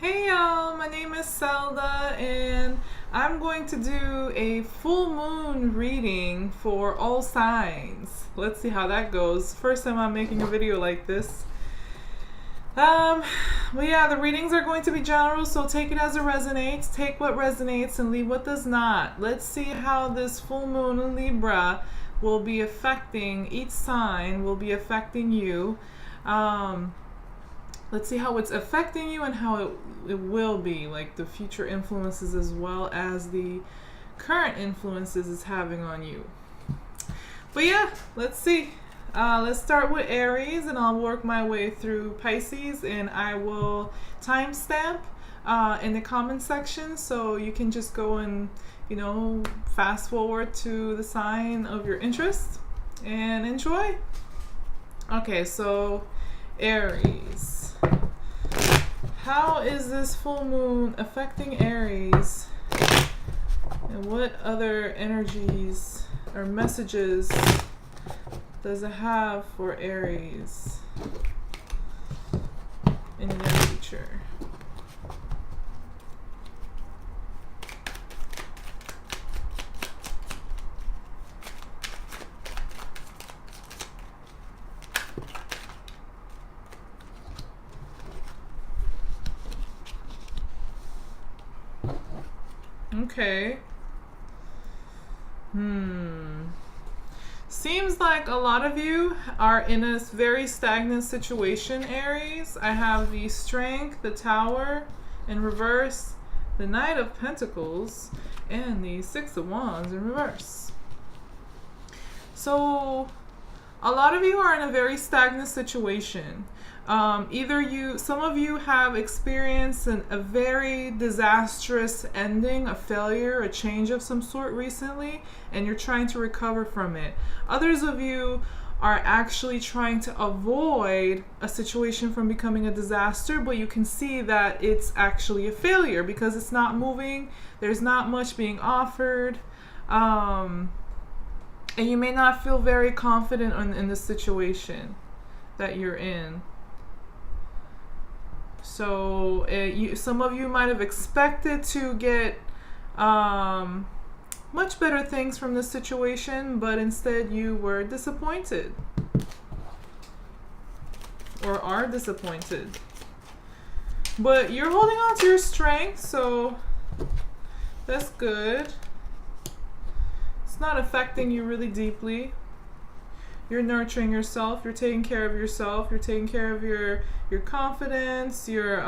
Hey y'all, my name is Zelda and I'm going to do a full moon reading for all signs. Let's see how that goes. First time I'm making a video like this. But yeah, the readings are going to be general, so take it as it resonates. Take what resonates and leave what does not. Let's see how this full moon in Libra will be affecting, each sign will be affecting you. Let's see how it's affecting you and how it will be, like the future influences as well as the current influences it's having on you. But yeah, let's see. Let's start with Aries and I'll work my way through Pisces, and I will timestamp in the comment section so you can just go and, fast forward to the sign of your interest and enjoy. Okay, so Aries. How is this full moon affecting Aries? And what other energies or messages does it have for Aries in their future? Okay. Seems like a lot of you are in a very stagnant situation, Aries. I have the Strength, the Tower in reverse, the Knight of Pentacles, and the Six of Wands in reverse. So a lot of you are in a very stagnant situation. Some of you have experienced a very disastrous ending, a failure, a change of some sort recently, and you're trying to recover from it. Others of you are actually trying to avoid a situation from becoming a disaster, but you can see that it's actually a failure because it's not moving, there's not much being offered, and you may not feel very confident in the situation that you're in. So some of you might have expected to get much better things from this situation, but instead you were disappointed or are disappointed. But you're holding on to your strength, so that's good. It's not affecting you really deeply. You're nurturing yourself, you're taking care of yourself, you're taking care of your confidence, your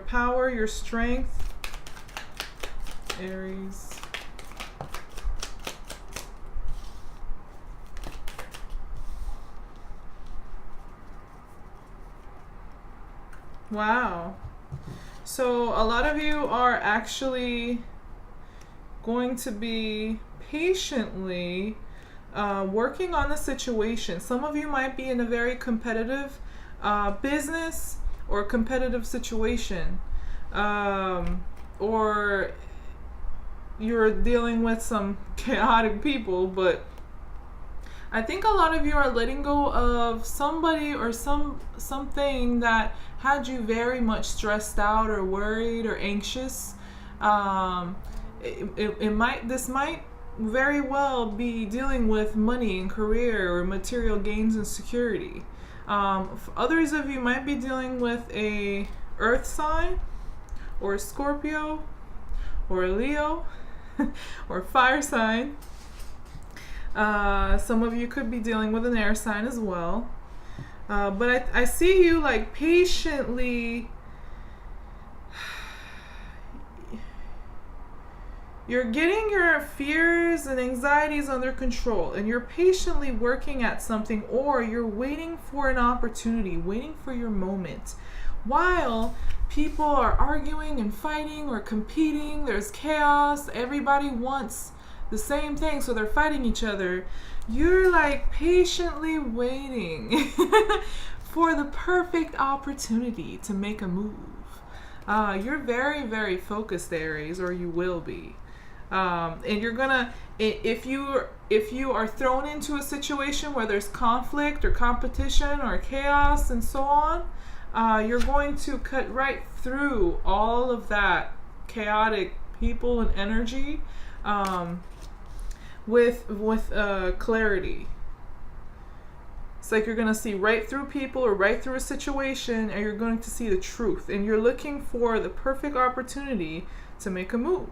power, your strength. Aries. Wow. So a lot of you are actually going to be patiently working on the situation. Some of you might be in a very competitive business or competitive situation, or you're dealing with some chaotic people, but I think a lot of you are letting go of somebody or something that had you very much stressed out or worried or anxious. This might very well be dealing with money and career or material gains and security. Others of you might be dealing with a earth sign or a Scorpio or a Leo or fire sign. Some of you could be dealing with an air sign as well. But I see you like patiently. You're getting your fears and anxieties under control, and you're patiently working at something, or you're waiting for an opportunity, waiting for your moment. While people are arguing and fighting or competing, there's chaos, everybody wants the same thing, so they're fighting each other. You're like patiently waiting for the perfect opportunity to make a move. You're very, very focused, Aries, or you will be. And you're gonna, if you are thrown into a situation where there's conflict or competition or chaos and so on, you're going to cut right through all of that chaotic people and energy with clarity. It's like you're going to see right through people or right through a situation, and you're going to see the truth. And you're looking for the perfect opportunity to make a move.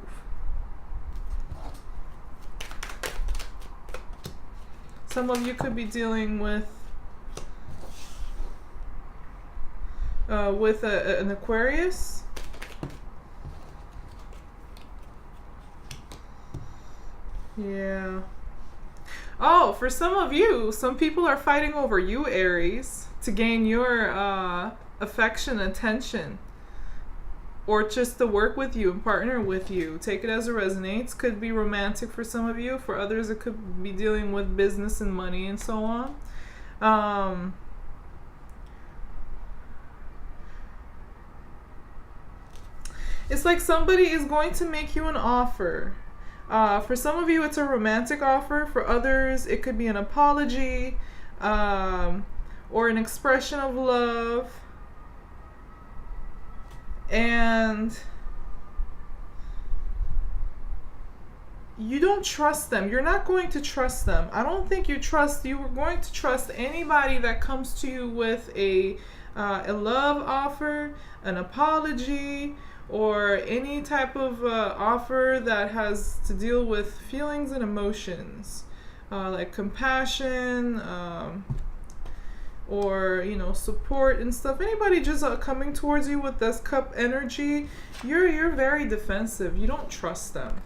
Some of you could be dealing with an Aquarius. Yeah. Oh, for some of you, some people are fighting over you, Aries, to gain your affection, attention, or just to work with you and partner with you. Take it as it resonates. Could be romantic for some of you. For others, it could be dealing with business and money and so on. It's like somebody is going to make you an offer. For some of you, it's a romantic offer. For others, it could be an apology or an expression of love. And you don't trust them. You're not going to trust them. I don't think you were going to trust anybody that comes to you with a love offer, an apology, or any type of offer that has to deal with feelings and emotions, like compassion, or support and stuff. Anybody just coming towards you with this cup energy, you're very defensive. You don't trust them.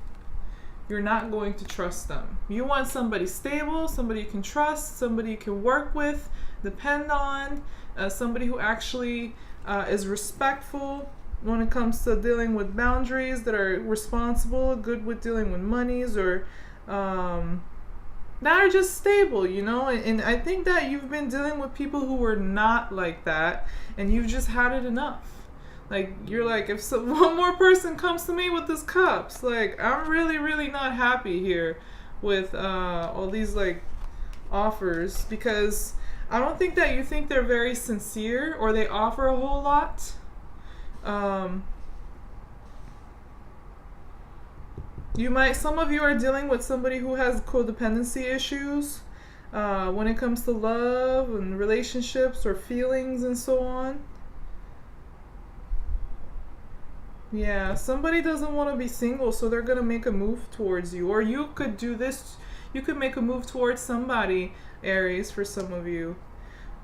You're not going to trust them. You want somebody stable, somebody you can trust, somebody you can work with, depend on, somebody who actually is respectful when it comes to dealing with boundaries, that are responsible, good with dealing with monies, or that are just stable, and I think that you've been dealing with people who were not like that, and you've just had it enough. Like, you're like, if one more person comes to me with this cups, like, I'm really, really not happy here with all these, like, offers, because I don't think that you think they're very sincere, or they offer a whole lot. Some of you are dealing with somebody who has codependency issues when it comes to love and relationships or feelings and so on. Yeah, somebody doesn't want to be single, so they're going to make a move towards you. Or you could do this, you could make a move towards somebody, Aries, for some of you.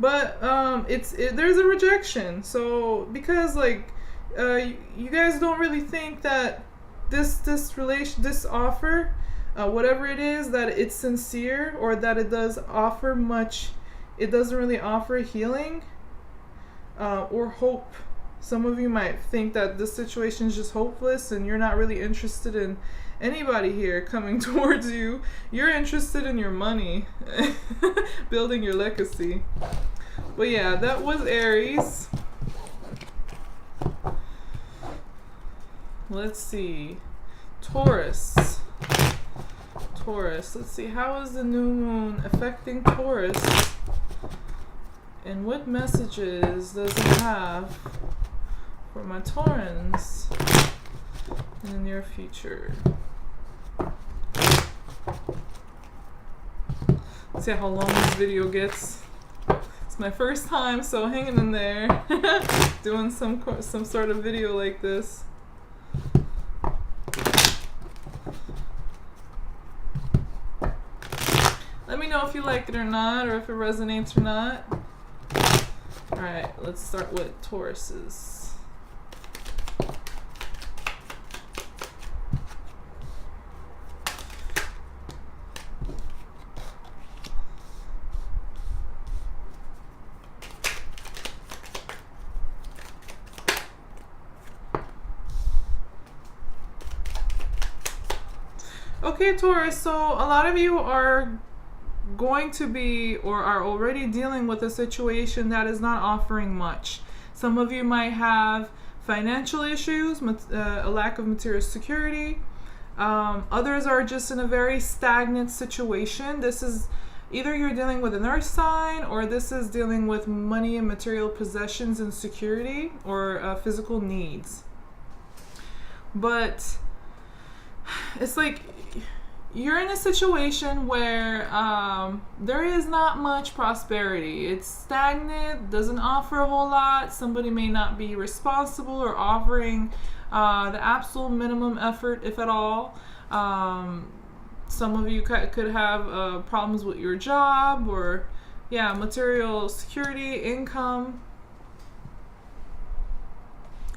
But there's a rejection. So, because you guys don't really think that this offer, whatever it is, that it's sincere, or that it does offer much. It doesn't really offer healing or hope. Some of you might think that this situation is just hopeless, and you're not really interested in anybody here coming towards you. You're interested in your money, building your legacy. But yeah, that was Aries. Let's see. Taurus. Let's see. How is the new moon affecting Taurus? And what messages does it have for my Taurans in the near future? Let's see how long this video gets. It's my first time, so hanging in there, doing some sort of video like this. Let me know if you like it or not, or if it resonates or not. Alright, let's start with Tauruses. Okay, Taurus, so a lot of you are going to be, or are already dealing with a situation that is not offering much. Some of you might have financial issues, a lack of material security. Others are just in a very stagnant situation. This is Either you're dealing with an earth sign, or this is dealing with money and material possessions and security, or physical needs. But it's like you're in a situation where there is not much prosperity. It's stagnant, doesn't offer a whole lot. Somebody may not be responsible or offering the absolute minimum effort, if at all. Some of you could have problems with your job, or material security, income,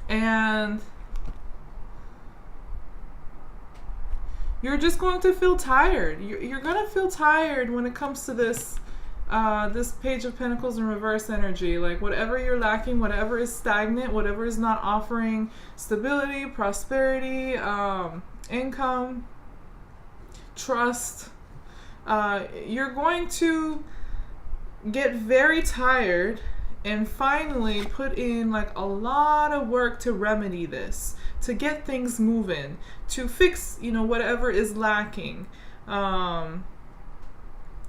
and you're just going to feel tired. You're going to feel tired when it comes to this this Page of Pentacles in reverse energy. Like whatever you're lacking, whatever is stagnant, whatever is not offering stability, prosperity, income, trust, you're going to get very tired and finally put in like a lot of work to remedy this, to get things moving, to fix, whatever is lacking.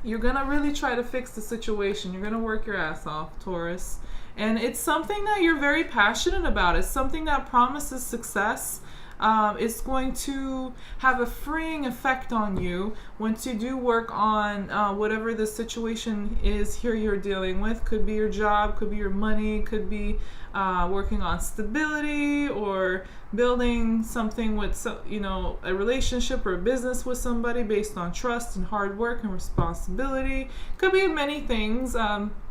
You're gonna really try to fix the situation. You're gonna work your ass off, Taurus. And it's something that you're very passionate about. It's something that promises success. It's going to have a freeing effect on you once you do work on whatever the situation is here you're dealing with. Could be your job, could be your money, could be working on stability, or building something with a relationship or a business with somebody based on trust and hard work and responsibility. Could be many things.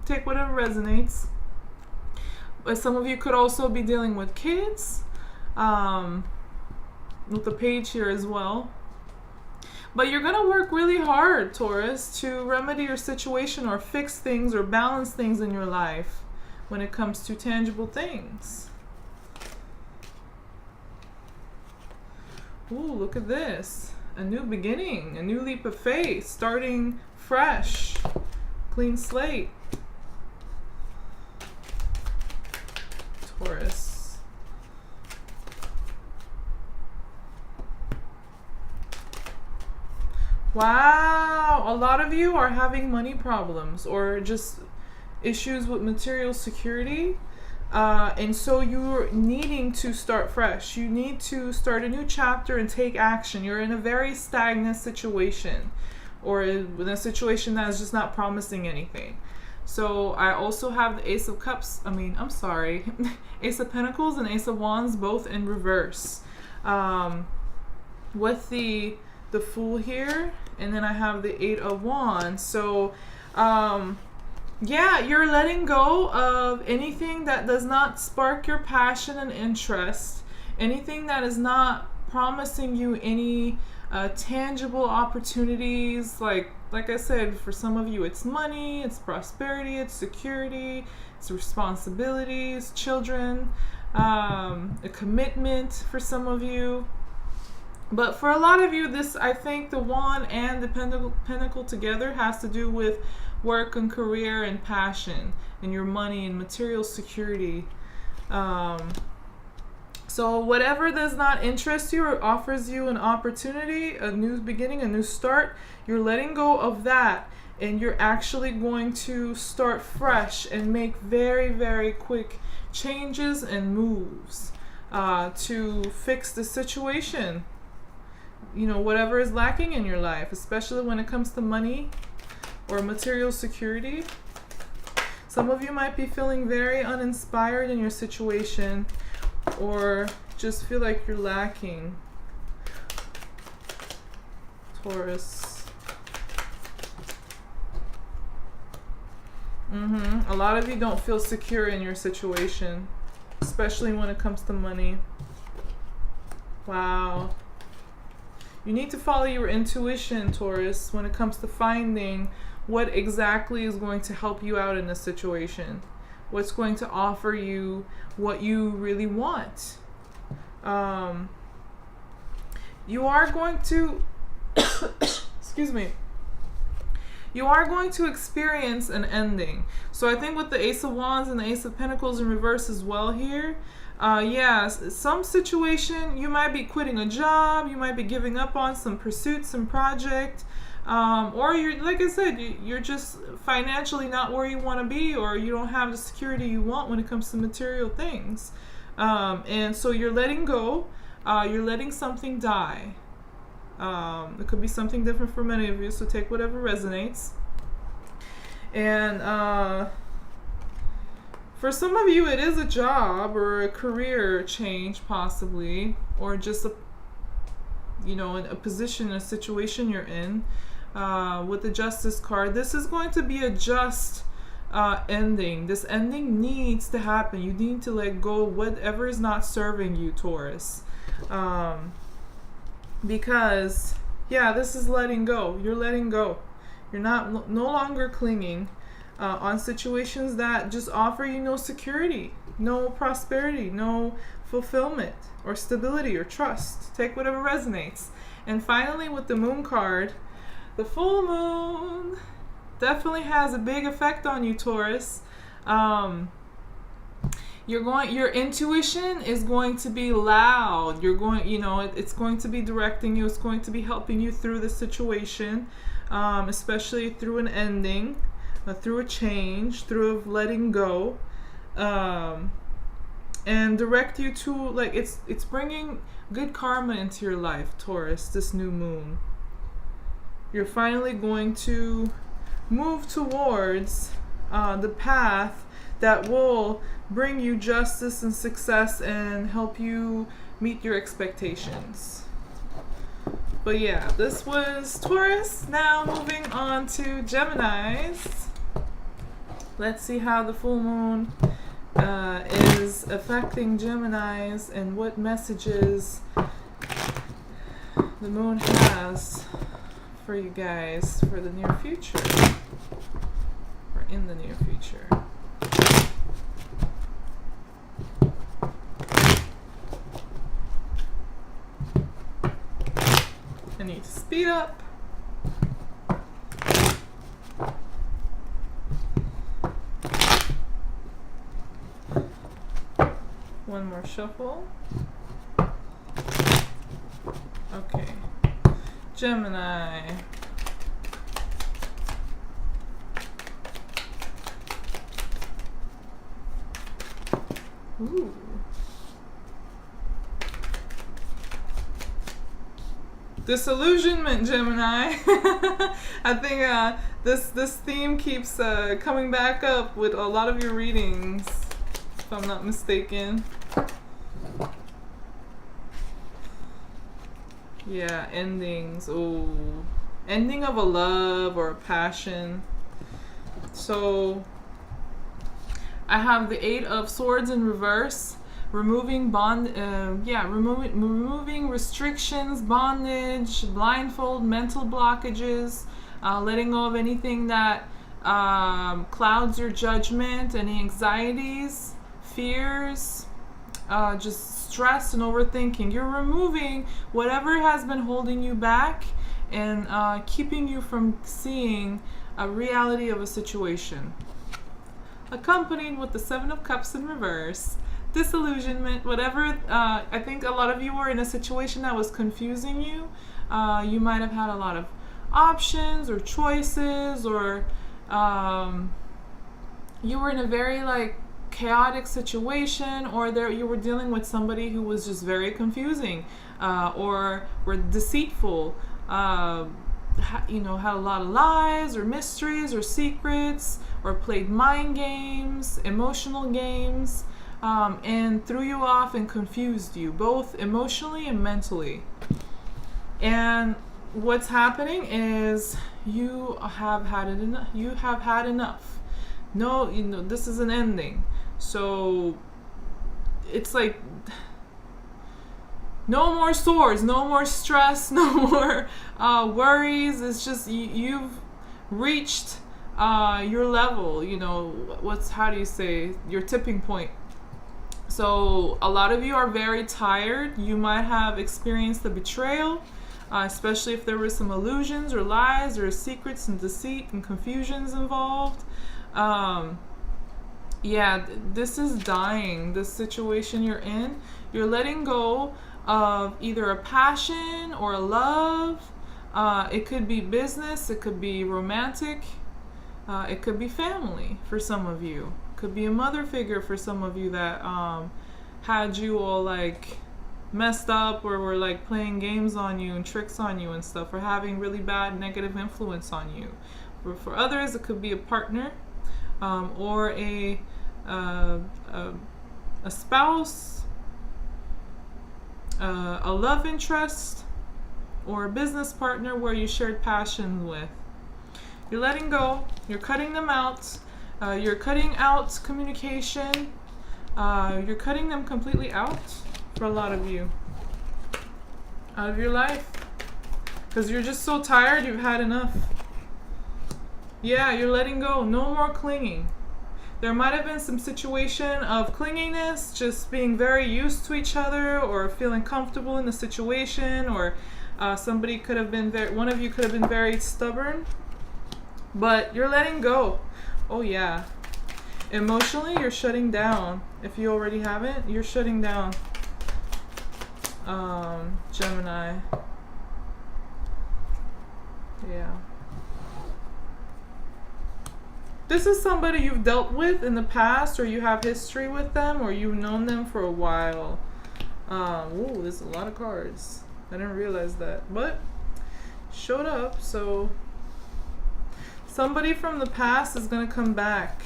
Take whatever resonates. But some of you could also be dealing with kids. With the page here as well. But you're going to work really hard, Taurus, to remedy your situation or fix things or balance things in your life when it comes to tangible things. Ooh, look at this. A new beginning, a new leap of faith, starting fresh, clean slate. Taurus. Wow, a lot of you are having money problems or just issues with material security. And so you're needing to start fresh. You need to start a new chapter and take action. You're in a very stagnant situation, or in a situation that is just not promising anything. So I also have the Ace of Cups, Ace of Pentacles and Ace of Wands, both in reverse. With the Fool here, and then I have the Eight of Wands. So you're letting go of anything that does not spark your passion and interest, anything that is not promising you any tangible opportunities. Like I said, for some of you it's money, it's prosperity, it's security, it's responsibilities, children, a commitment for some of you. But for a lot of you, this, I think the Wand and the Pentacle together has to do with work and career and passion and your money and material security. So whatever does not interest you or offers you an opportunity, a new beginning, a new start, you're letting go of that, and you're actually going to start fresh and make very, very quick changes and moves to fix the situation. Whatever is lacking in your life, especially when it comes to money or material security. Some of you might be feeling very uninspired in your situation, or just feel like you're lacking, Taurus. A lot of you don't feel secure in your situation, especially when it comes to money. Wow. You need to follow your intuition, Taurus, when it comes to finding what exactly is going to help you out in this situation. What's going to offer you what you really want. You are going to, excuse me, you are going to experience an ending. So I think with the Ace of Wands and the Ace of Pentacles in reverse as well here, some situation, you might be quitting a job, you might be giving up on some pursuit, some project, or you're, like I said, you're just financially not where you want to be, or you don't have the security you want when it comes to material things. And so you're letting go, you're letting something die. It could be something different for many of you, so take whatever resonates. And for some of you, it is a job or a career change, possibly, or just a position, a situation you're in. With the Justice card, this is going to be a just ending. This ending needs to happen. You need to let go of whatever is not serving you, Taurus. Because, this is letting go. You're letting go. You're no longer clinging on situations that just offer you no security, no prosperity, no fulfillment or stability or trust. Take whatever resonates. And finally, with the Moon card, the full moon definitely has a big effect on you, Taurus. Your intuition is going to be loud. It's going to be directing you. It's going to be helping you through the situation, especially through an ending, through a change, through letting go, and direct you to, it's bringing good karma into your life, Taurus, this new moon. You're finally going to move towards the path that will bring you justice and success and help you meet your expectations. But this was Taurus. Now moving on to Geminis. Let's see how the full moon is affecting Geminis and what messages the moon has for you guys for the near future, or in the near future. I need to speed up. One more shuffle. Okay. Gemini. Ooh. Disillusionment, Gemini. I think this theme keeps coming back up with a lot of your readings, if I'm not mistaken. Yeah, endings. Ooh. Ending of a love or a passion. So I have the Eight of Swords in reverse. Removing removing restrictions, bondage, blindfold, mental blockages, letting go of anything that clouds your judgment, any anxieties, fears, just stress and overthinking. You're removing whatever has been holding you back and keeping you from seeing a reality of a situation. Accompanied with the Seven of Cups in reverse. Disillusionment, whatever. I think a lot of you were in a situation that was confusing you. You might have had a lot of options or choices, or you were in a very chaotic situation, or you were dealing with somebody who was just very confusing, or were deceitful, had a lot of lies or mysteries or secrets, or played mind games, emotional games, and threw you off and confused you, both emotionally and mentally. And what's happening is you have had enough. You have had enough. No, this is an ending. So it's like no more swords, no more stress, no more worries. It's just you've reached your level. How do you say, your tipping point. So a lot of you are very tired. You might have experienced the betrayal, especially if there were some illusions or lies or secrets and deceit and confusions involved. This is dying. This situation you're in, you're letting go of either a passion or a love, It could be business, it could be romantic, it could be family for some of you. It could be a mother figure for some of you that had you all like messed up, or were like playing games on you and tricks on you and stuff, or having really bad negative influence on you. For others, it could be a partner, or a spouse, a love interest, or a business partner where you shared passion with. You're letting go. You're cutting them out. You're cutting out communication. You're cutting them completely out for a lot of you. Out of your life. Because you're just so tired, you've had enough. Yeah, you're letting go. No more clinging. There might have been some situation of clinginess, just being very used to each other, or feeling comfortable in the situation, or somebody could have been one of you could have been very stubborn. But you're letting go. Oh yeah. Emotionally, you're shutting down. If you already haven't, you're shutting down. Gemini. Yeah. This is somebody you've dealt with in the past, or you have history with them, or you've known them for a while. Ooh, there's a lot of cards. I didn't realize that, but showed up. So somebody from the past is going to come back,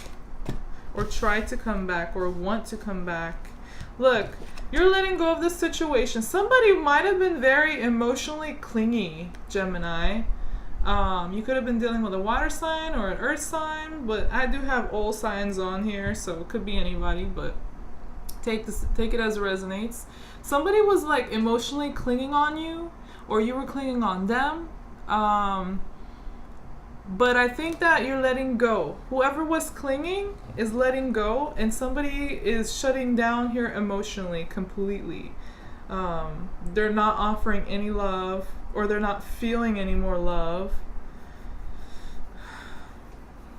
or try to come back, or want to come back. Look, you're letting go of this situation. Somebody might have been very emotionally clingy, Gemini. You could have been dealing with a water sign or an earth sign, but I do have all signs on here, so it could be anybody, but take it as it resonates. Somebody was like emotionally clinging on you, or you were clinging on them. But I think that you're letting go. Whoever was clinging is letting go, and somebody is shutting down here emotionally completely. They're not offering any love, or they're not feeling any more love.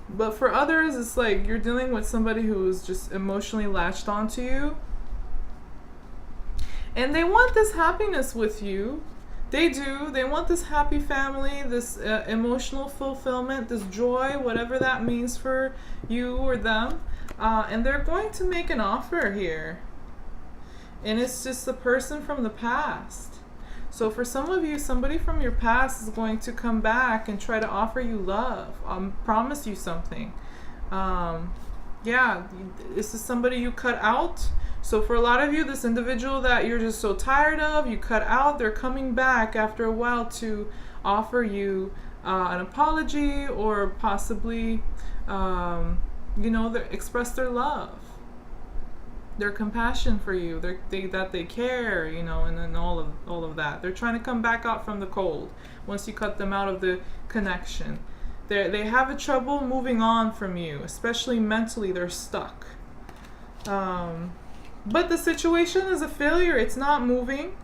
But for others, it's like you're dealing with somebody who's just emotionally latched onto you. And they want this happiness with you. They do. They want this happy family, this emotional fulfillment, this joy, whatever that means for you or them. And they're going to make an offer here. And it's just the person from the past. So for some of you, somebody from your past is going to come back and try to offer you love, promise you something. Yeah, this is somebody you cut out. So for a lot of you, this individual that you're just so tired of, you cut out, they're coming back after a while to offer you an apology, or possibly, express their love, their compassion for you, that they care, and then all of that. They're trying to come back out from the cold once you cut them out of the connection. They have a trouble moving on from you, especially mentally. They're stuck. But the situation is a failure. It's not moving.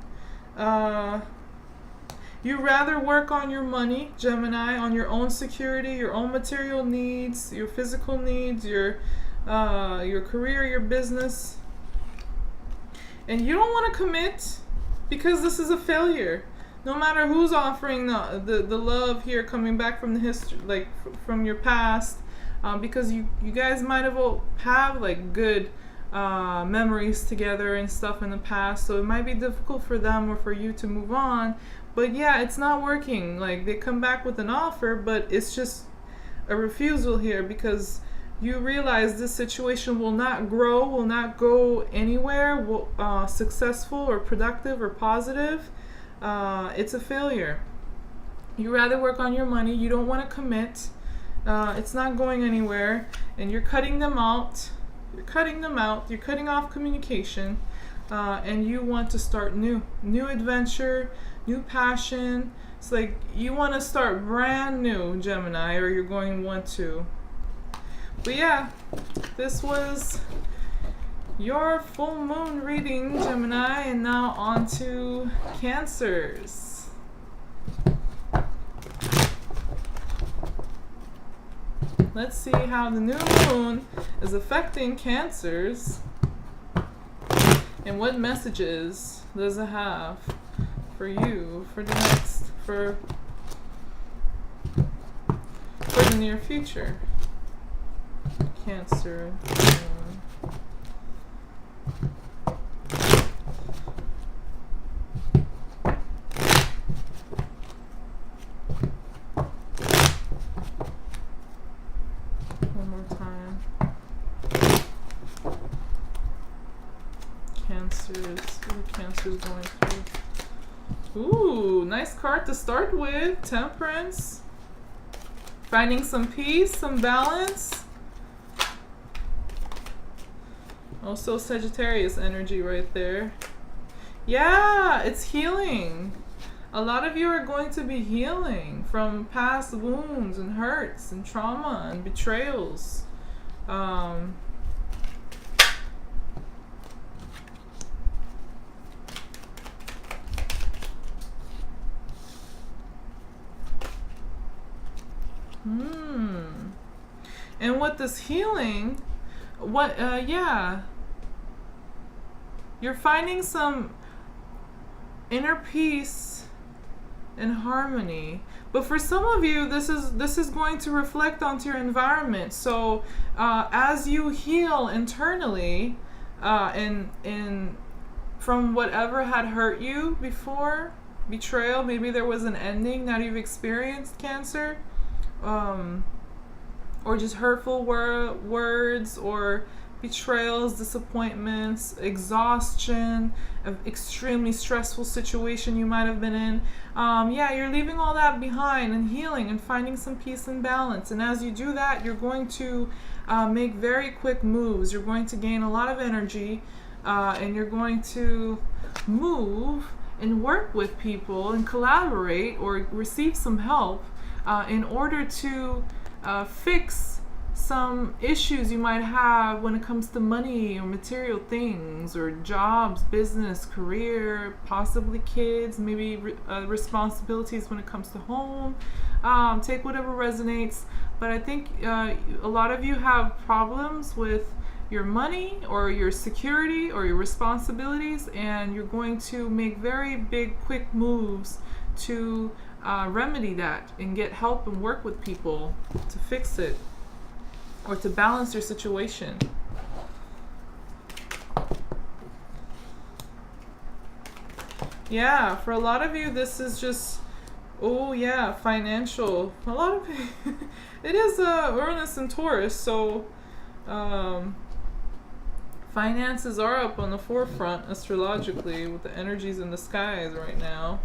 You rather work on your money, Gemini, on your own security, your own material needs, your physical needs, your career, your business. And you don't want to commit because this is a failure. No matter who's offering the love here, coming back from the history, like from your past, because you guys might have like good memories together and stuff in the past, so it might be difficult for them or for you to move on. But yeah, it's not working. Like, they come back with an offer, but it's just a refusal here, because you realize this situation will not grow, will not go anywhere, successful or productive or positive. It's a failure. You rather work on your money. You don't want to commit. It's not going anywhere, and you're cutting them out. You're cutting them out. You're cutting off communication, and you want to start new adventure, new passion. It's like you want to start brand new, Gemini, or you're going to want to. But yeah, this was your full moon reading, Gemini, and now on to Cancers. Let's see how the new moon is affecting Cancers, and what messages does it have for you for for the near future. Cancer. One more time. Cancers. What Cancer's going through? Ooh, nice card to start with. Temperance. Finding some peace, some balance. Also Sagittarius energy right there. Yeah, it's healing. A lot of you are going to be healing from past wounds and hurts and trauma and betrayals. And with this healing, you're finding some inner peace and harmony. But for some of you, this is going to reflect onto your environment. So as you heal internally, and from whatever had hurt you before, betrayal, maybe there was an ending that you've experienced, Cancer, or just hurtful words or betrayals, disappointments, exhaustion, an extremely stressful situation you might have been in. You're leaving all that behind and healing and finding some peace and balance. And as you do that, you're going to make very quick moves. You're going to gain a lot of energy, and you're going to move and work with people and collaborate or receive some help in order to fix some issues you might have when it comes to money or material things or jobs, business, career, possibly kids, maybe responsibilities when it comes to home. Take whatever resonates. But I think a lot of you have problems with your money or your security or your responsibilities, and you're going to make very big, quick moves to remedy that and get help and work with people to fix it or to balance your situation. Yeah, for a lot of you, this is just, financial. A lot of it is Uranus and Taurus, so finances are up on the forefront astrologically with the energies in the skies right now.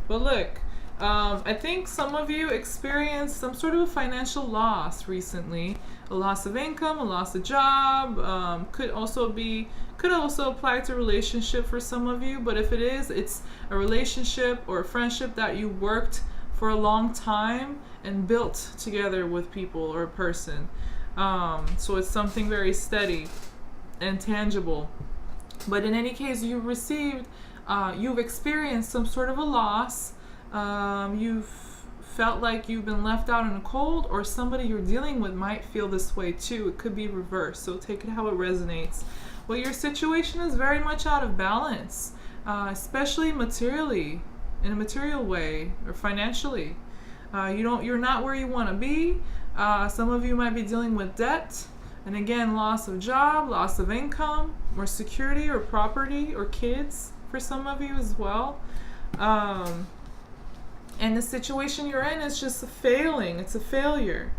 But look, I think some of you experienced some sort of a financial loss recently. A loss of income, a loss of job, could also apply to relationship for some of you. But if it is, it's a relationship or a friendship that you worked for a long time and built together with people or a person. So it's something very steady and tangible. But in any case, you've experienced some sort of a loss. You've felt like you've been left out in the cold, or somebody you're dealing with might feel this way too. It could be reversed, so take it how it resonates. Well, your situation is very much out of balance, especially materially, in a material way, or financially. You're not where you want to be. Some of you might be dealing with debt, and again, loss of job, loss of income, or security, or property, or kids for some of you as well. And the situation you're in is just failing. It's a failure.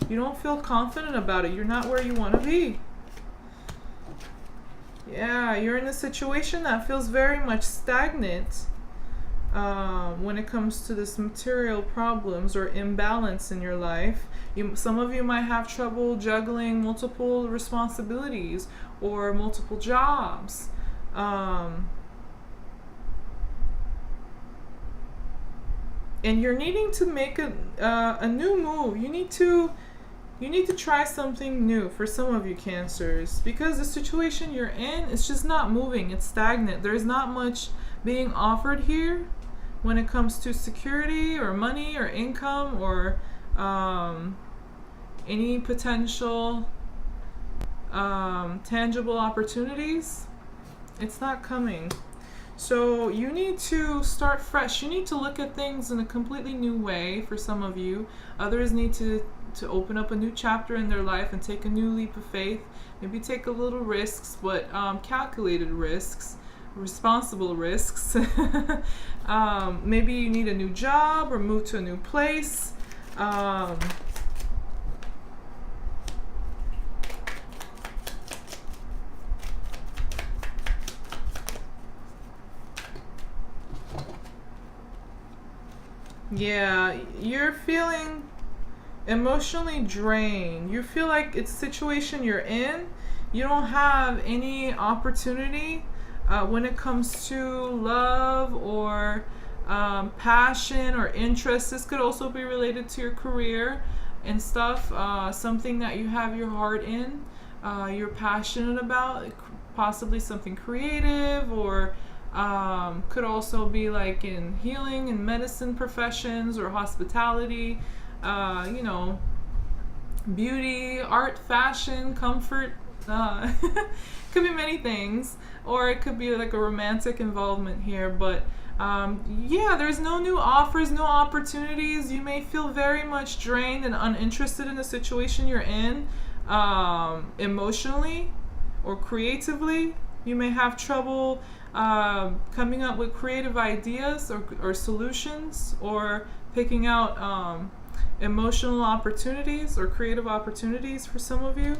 You don't feel confident about it. You're not where you want to be. Yeah, you're in a situation that feels very much stagnant when it comes to this material problems or imbalance in your life. Some of you might have trouble juggling multiple responsibilities or multiple jobs. And you're needing to make a new move. You need to try something new for some of you Cancers, because the situation you're in is just not moving. It's stagnant. There's not much being offered here when it comes to security or money or income or any potential tangible opportunities. It's not coming. So you need to start fresh. You need to look at things in a completely new way for some of you. Others need to open up a new chapter in their life and take a new leap of faith. Maybe take a little risks, but calculated risks, responsible risks. Maybe you need a new job or move to a new place. Yeah, you're feeling emotionally drained. You feel like it's a situation you're in. You don't have any opportunity when it comes to love or passion or interest. This could also be related to your career and stuff. Something that you have your heart in, you're passionate about, possibly something creative, or could also be like in healing and medicine professions or hospitality, beauty, art, fashion, comfort. Could be many things, or it could be like a romantic involvement here. But yeah, there's no new offers, no opportunities. You may feel very much drained and uninterested in the situation you're in, emotionally or creatively. You may have trouble coming up with creative ideas or solutions, or picking out emotional opportunities or creative opportunities for some of you.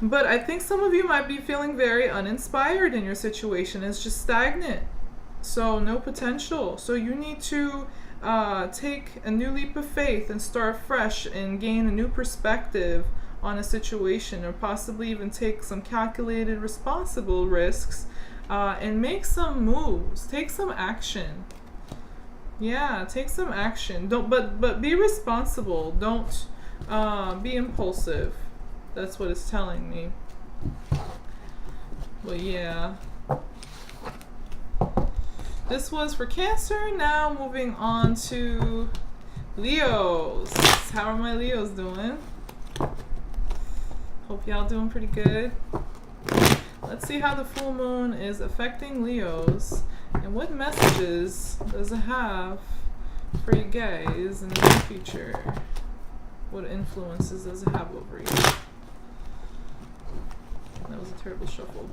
But I think some of you might be feeling very uninspired in your situation. It's just stagnant. So no potential. So you need to take a new leap of faith and start fresh and gain a new perspective on a situation, or possibly even take some calculated, responsible risks and make some moves. Take some action. Yeah, take some action. But be responsible. Don't be impulsive. That's what it's telling me. But yeah. This was for Cancer. Now moving on to Leos. How are my Leos doing? Hope y'all doing pretty good. Let's see how the full moon is affecting Leos, and what messages does it have for you guys in the near future. What influences does it have over you? That was a terrible shuffle.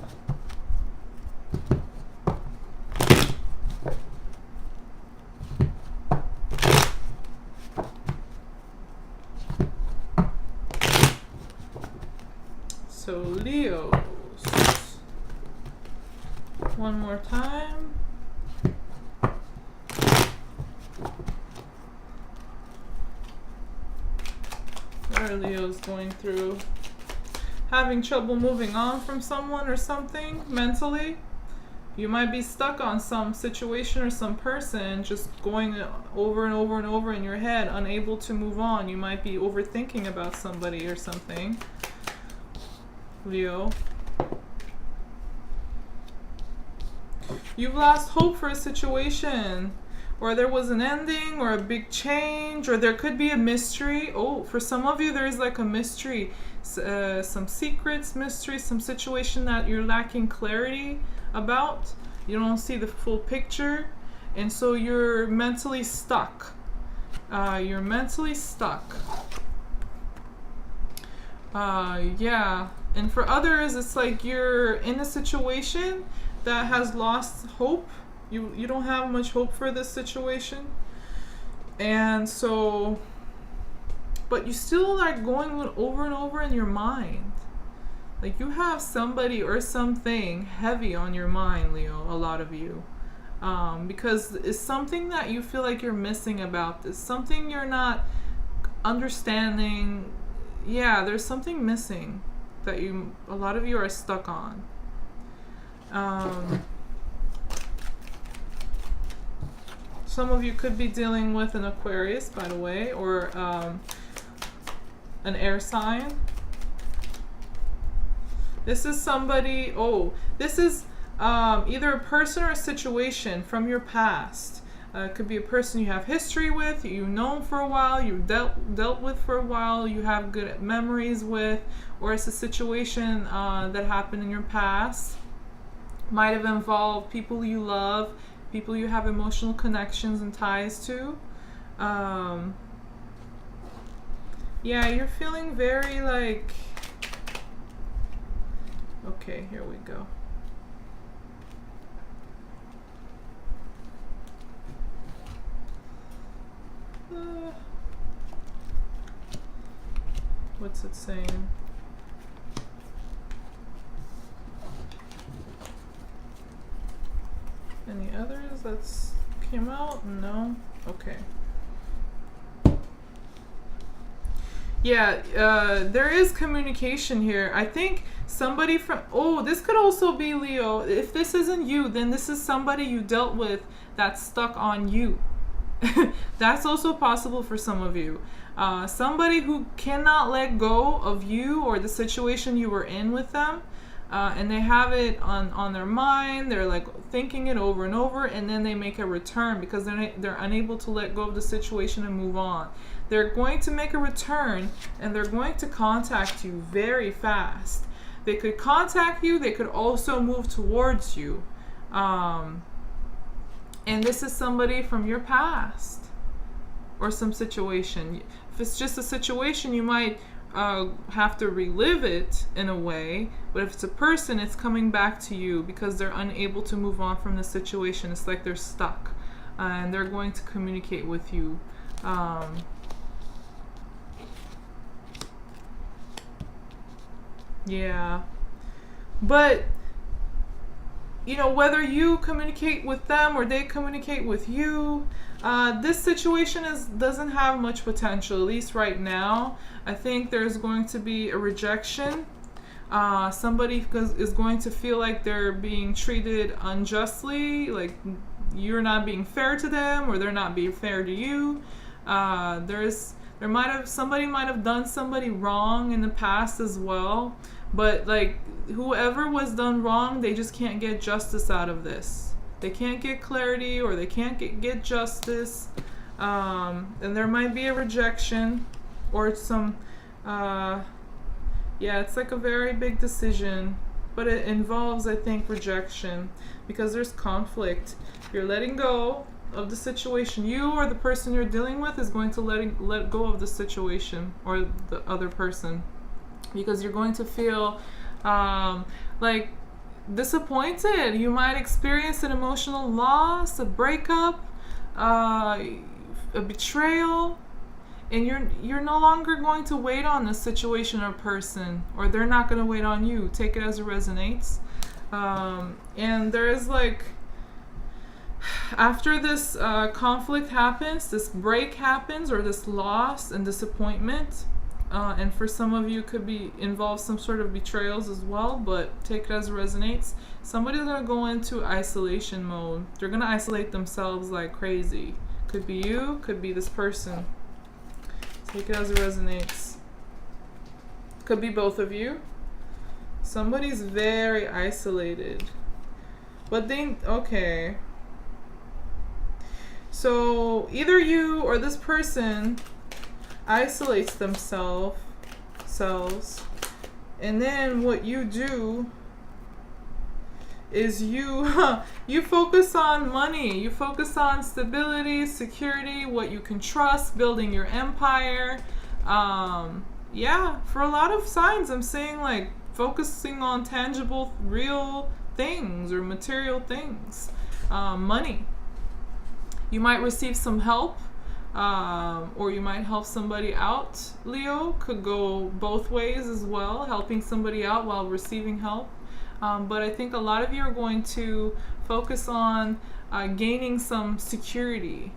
So Leos, one more time. What are Leos going through? Having trouble moving on from someone or something mentally. You might be stuck on some situation or some person, just going over and over and over in your head, unable to move on. You might be overthinking about somebody or something. Leo. You've lost hope for a situation, or there was an ending or a big change, or there could be a mystery. Oh, for some of you, there's like a mystery, some secrets, mystery, some situation that you're lacking clarity about. You don't see the full picture, and so you're mentally stuck. You're mentally stuck. Yeah. And for others, it's like you're in a situation that has lost hope. You don't have much hope for this situation. And so, but you still are going over and over in your mind. Like you have somebody or something heavy on your mind, Leo, a lot of you. Because it's something that you feel like you're missing about this. Something you're not understanding. Yeah, there's something missing that a lot of you are stuck on. Some of you could be dealing with an Aquarius, by the way, or an air sign. This is somebody, this is either a person or a situation from your past. It could be a person you have history with, you've known for a while, you've dealt with for a while, you have good memories with, or it's a situation that happened in your past Might have involved people you love, people you have emotional connections and ties to. Yeah, you're feeling very like... Okay, here we go. What's it saying? Any others that's came out? No? Okay. Yeah, there is communication here. I think somebody from... Oh, this could also be Leo. If this isn't you, then this is somebody you dealt with that's stuck on you. That's also possible for some of you. Somebody who cannot let go of you or the situation you were in with them. And they have it on their mind. They're like thinking it over and over, and then they make a return because they're unable to let go of the situation and move on. They're going to make a return, and they're going to contact you very fast. They could contact you. They could also move towards you. And this is somebody from your past or some situation. If it's just a situation, you might have to relive it in a way, but if it's a person, it's coming back to you because they're unable to move on from the situation. It's like they're stuck, and they're going to communicate with you. Yeah, but you know, whether you communicate with them or they communicate with you, this situation doesn't have much potential, at least right now. I think there's going to be a rejection. Somebody is going to feel like they're being treated unjustly, like you're not being fair to them or they're not being fair to you. Somebody might have done somebody wrong in the past as well. But like whoever was done wrong, they just can't get justice out of this. They can't get clarity or they can't get justice. And there might be a rejection or some, yeah, it's like a very big decision. But it involves, I think, rejection because there's conflict. You're letting go of the situation. You or the person you're dealing with is going to let go of the situation or the other person. Because you're going to feel like disappointed. You might experience an emotional loss, a breakup, a betrayal, and you're no longer going to wait on the situation or person, or they're not going to wait on you. Take it as it resonates. And there is like, after this conflict happens, this break happens, or this loss and disappointment. And for some of you, could be involve some sort of betrayals as well, but take it as it resonates. Somebody's going to go into isolation mode. They're going to isolate themselves like crazy. Could be you, could be this person. Take it as it resonates. Could be both of you. Somebody's very isolated. But okay. So either you or this person isolates themselves, and then what you do is you focus on money, you focus on stability, security, what you can trust, building your empire. Yeah, for a lot of signs, I'm saying like focusing on tangible, real things or material things. Money. You might receive some help. Or you might help somebody out. Leo could go both ways as well, helping somebody out while receiving help. But I think a lot of you are going to focus on gaining some security.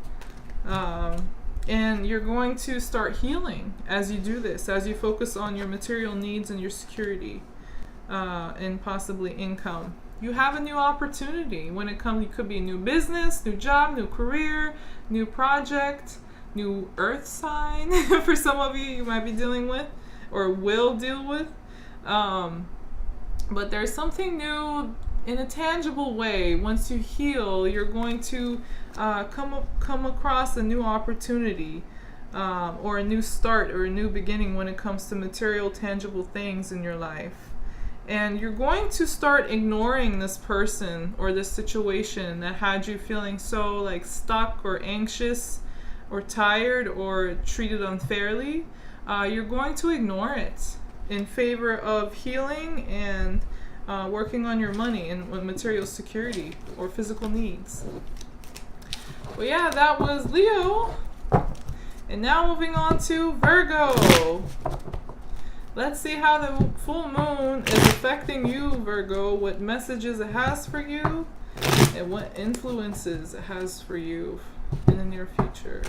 And you're going to start healing as you do this, as you focus on your material needs and your security and possibly income. You have a new opportunity when it comes. It could be a new business, new job, new career, new project, new earth sign for some of you might be dealing with or will deal with. But there's something new in a tangible way. Once you heal, you're going to come across a new opportunity or a new start or a new beginning when it comes to material, tangible things in your life. And you're going to start ignoring this person or this situation that had you feeling so like stuck or anxious or tired or treated unfairly. You're going to ignore it in favor of healing and working on your money and material security or physical needs. Well, yeah, that was Leo. And now moving on to Virgo. Let's see how the full moon is affecting you, Virgo, what messages it has for you, and what influences it has for you in the near future.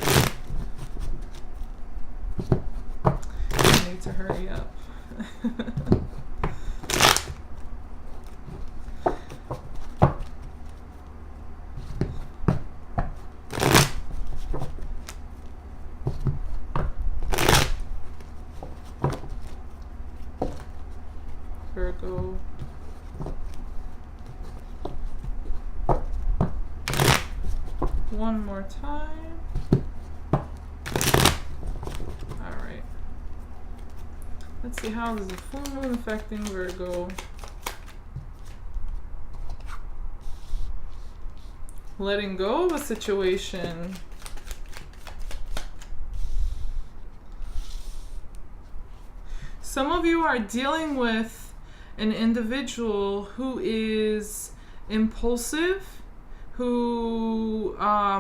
I need to hurry up. Virgo. One more time. Alright. Let's see, how is the full moon affecting Virgo? Letting go of a situation. Some of you are dealing with an individual who is impulsive, who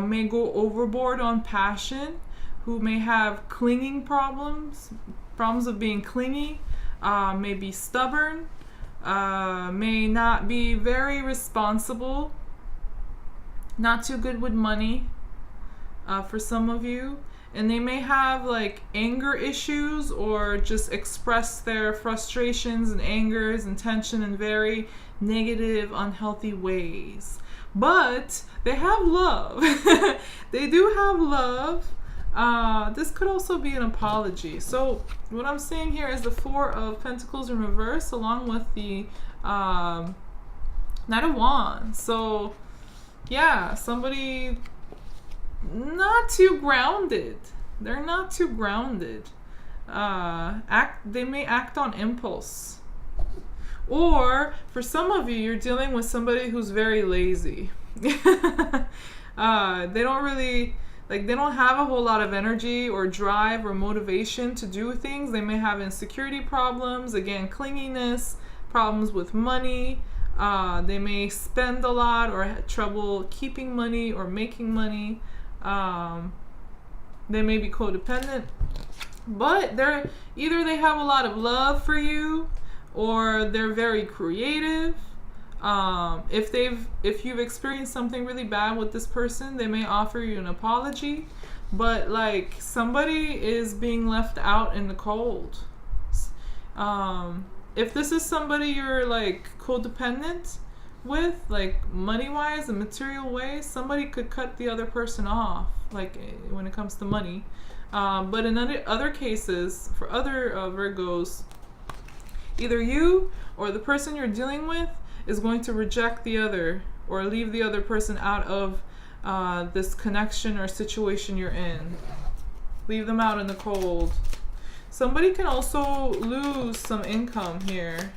may go overboard on passion, who may have clinging problems of being clingy, may be stubborn, may not be very responsible, not too good with money for some of you. And they may have like anger issues or just express their frustrations and angers and tension in very negative, unhealthy ways. But they have love. They do have love. This could also be an apology. So what I'm seeing here is the Four of Pentacles in reverse along with the Knight of Wands. So yeah, somebody not too grounded. They're not too grounded. They may act on impulse. Or for some of you, you're dealing with somebody who's very lazy. They don't really, like, they don't have a whole lot of energy or drive or motivation to do things. They may have insecurity problems, again, clinginess, problems with money. They may spend a lot or have trouble keeping money or making money. They may be codependent, but they're either they have a lot of love for you or they're very creative. If you've experienced something really bad with this person, they may offer you an apology, but like somebody is being left out in the cold. If this is somebody you're like codependent with, like money-wise and material ways, somebody could cut the other person off, like when it comes to money. But in other cases, for other Virgos, either you or the person you're dealing with is going to reject the other or leave the other person out of this connection or situation you're in. Leave them out in the cold. Somebody can also lose some income here.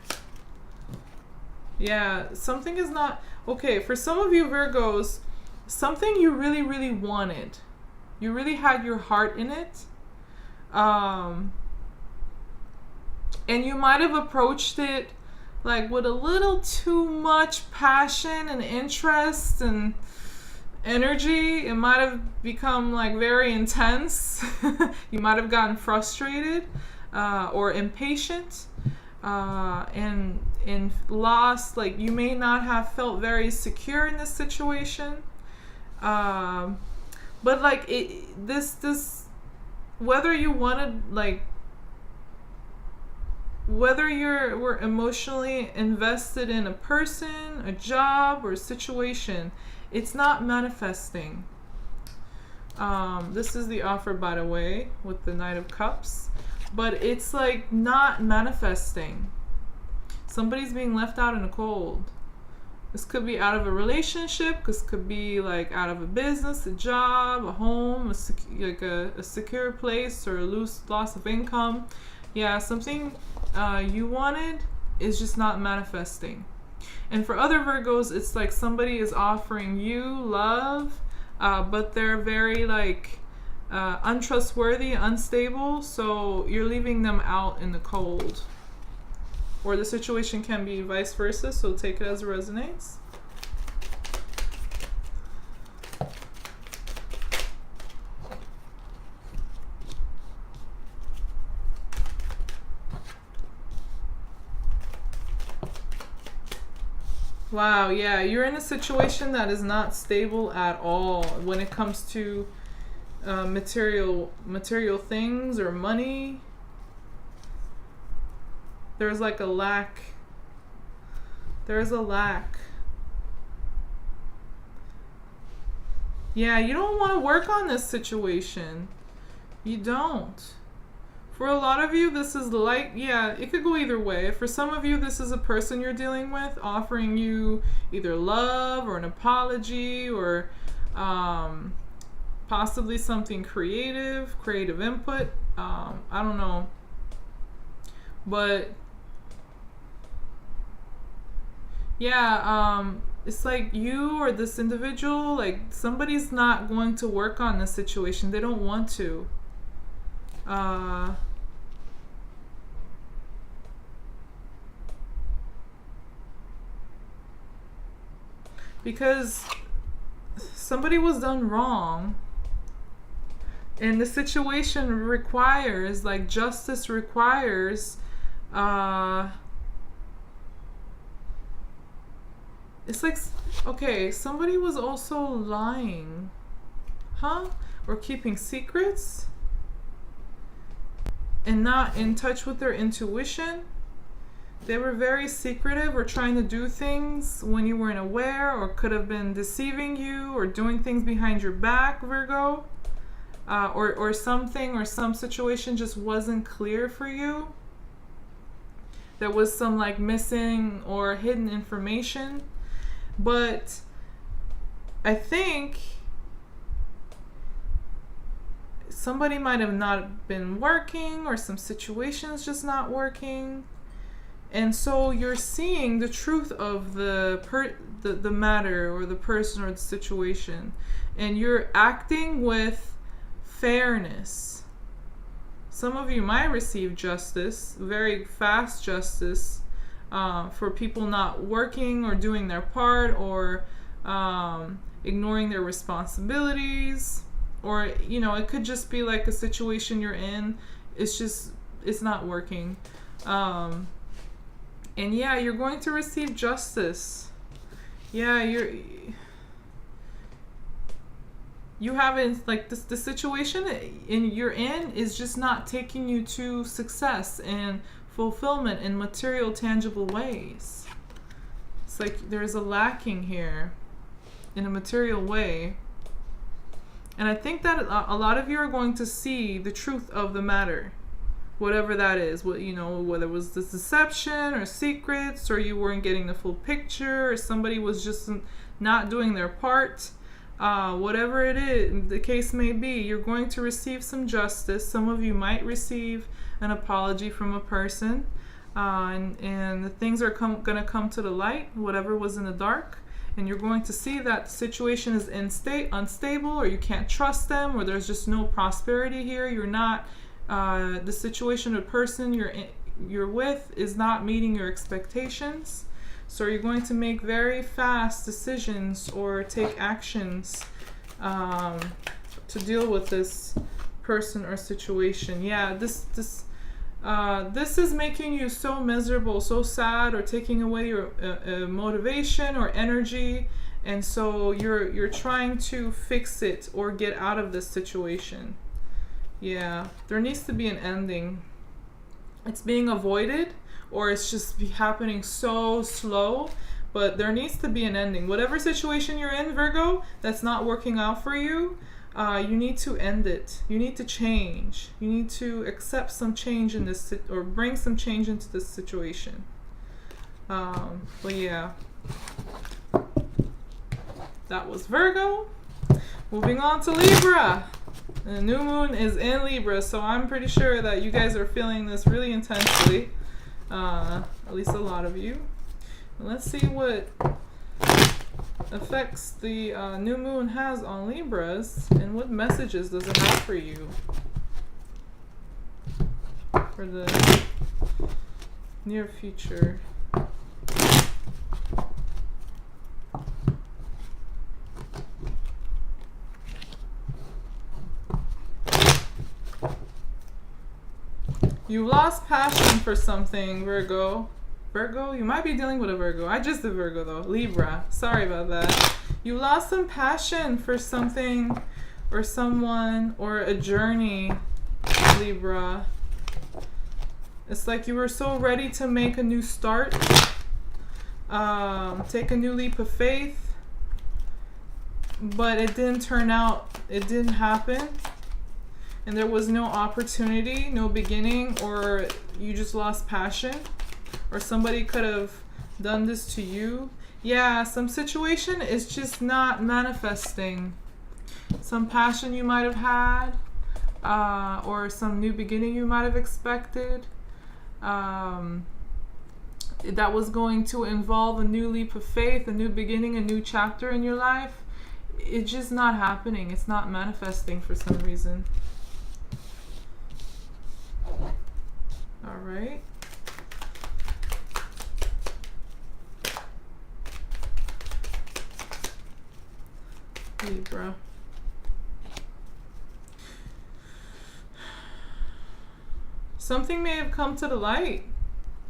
Yeah, something is not okay. For some of you Virgos, something you really, really wanted. You really had your heart in it. And you might have approached it like with a little too much passion and interest and energy. It might have become like very intense. You might have gotten frustrated or impatient. And lost, like you may not have felt very secure in this situation, but like this whether you wanted, like whether were emotionally invested in a person, a job, or a situation, it's not manifesting. This is the offer, by the way, with the Knight of Cups, but it's like not manifesting. Somebody's being left out in the cold. This could be out of a relationship. This could be like out of a business, a job, a home, a secure place, or a loss of income. Yeah, something you wanted is just not manifesting. And for other Virgos, it's like somebody is offering you love, but they're very like untrustworthy, unstable, so you're leaving them out in the cold. Or the situation can be vice versa, so take it as it resonates. Wow, yeah, you're in a situation that is not stable at all when it comes to material things or money. There's like a lack. There's a lack. Yeah, you don't want to work on this situation. You don't. For a lot of you, this is like, yeah, it could go either way. For some of you, this is a person you're dealing with offering you either love or an apology or possibly something creative input. I don't know. But yeah, it's like you or this individual, like somebody's not going to work on this situation. They don't want to. Because somebody was done wrong, and the situation requires, like justice requires, it's like, okay, somebody was also lying, huh? Or keeping secrets and not in touch with their intuition. They were very secretive or trying to do things when you weren't aware, or could have been deceiving you or doing things behind your back, Virgo. Or something or some situation just wasn't clear for you. There was some like missing or hidden information. But I think somebody might have not been working, or some situations just not working. And so you're seeing the truth of the matter or the person or the situation, and you're acting with fairness. Some of you might receive justice, very fast justice, for people not working or doing their part, or ignoring their responsibilities, or you know, it could just be like a situation you're in, it's not working. And yeah, you're going to receive justice. Yeah, you haven't, like, the situation you're in is just not taking you to success and fulfillment in material, tangible ways. It's like there's a lacking here in a material way. And I think that a lot of you are going to see the truth of the matter. Whatever that is, you know, whether it was this deception or secrets, or you weren't getting the full picture, or somebody was just not doing their part, whatever it is, the case may be, you're going to receive some justice. Some of you might receive an apology from a person, and the things are going to come to the light, whatever was in the dark, and you're going to see that the situation is unstable, or you can't trust them, or there's just no prosperity here. You're not the situation or person you're with is not meeting your expectations, so you're going to make very fast decisions or take actions to deal with this person or situation. Yeah, this is making you so miserable, so sad, or taking away your motivation or energy, and so you're trying to fix it or get out of this situation. Yeah, there needs to be an ending. It's being avoided, or it's just happening so slow, but there needs to be an ending. Whatever situation you're in, Virgo, that's not working out for you, you need to end it. You need to change. You need to accept some change in this, or bring some change into this situation. But yeah, that was Virgo. Moving on to Libra. The new moon is in Libra, so I'm pretty sure that you guys are feeling this really intensely. At least a lot of you. And let's see what effects the new moon has on Libras, and what messages does it have for you for the near future. You lost passion for something, Virgo. Virgo? You might be dealing with a Virgo. I just did Virgo though. Libra. Sorry about that. You lost some passion for something or someone or a journey, Libra. It's like you were so ready to make a new start, take a new leap of faith, but it didn't turn out, it didn't happen. And there was no opportunity, no beginning, or you just lost passion, or somebody could have done this to you. Yeah, some situation is just not manifesting. Some passion you might have had, or some new beginning you might have expected, that was going to involve a new leap of faith, a new beginning, a new chapter in your life. It's just not happening. It's not manifesting for some reason. All right. Libra. Something may have come to the light.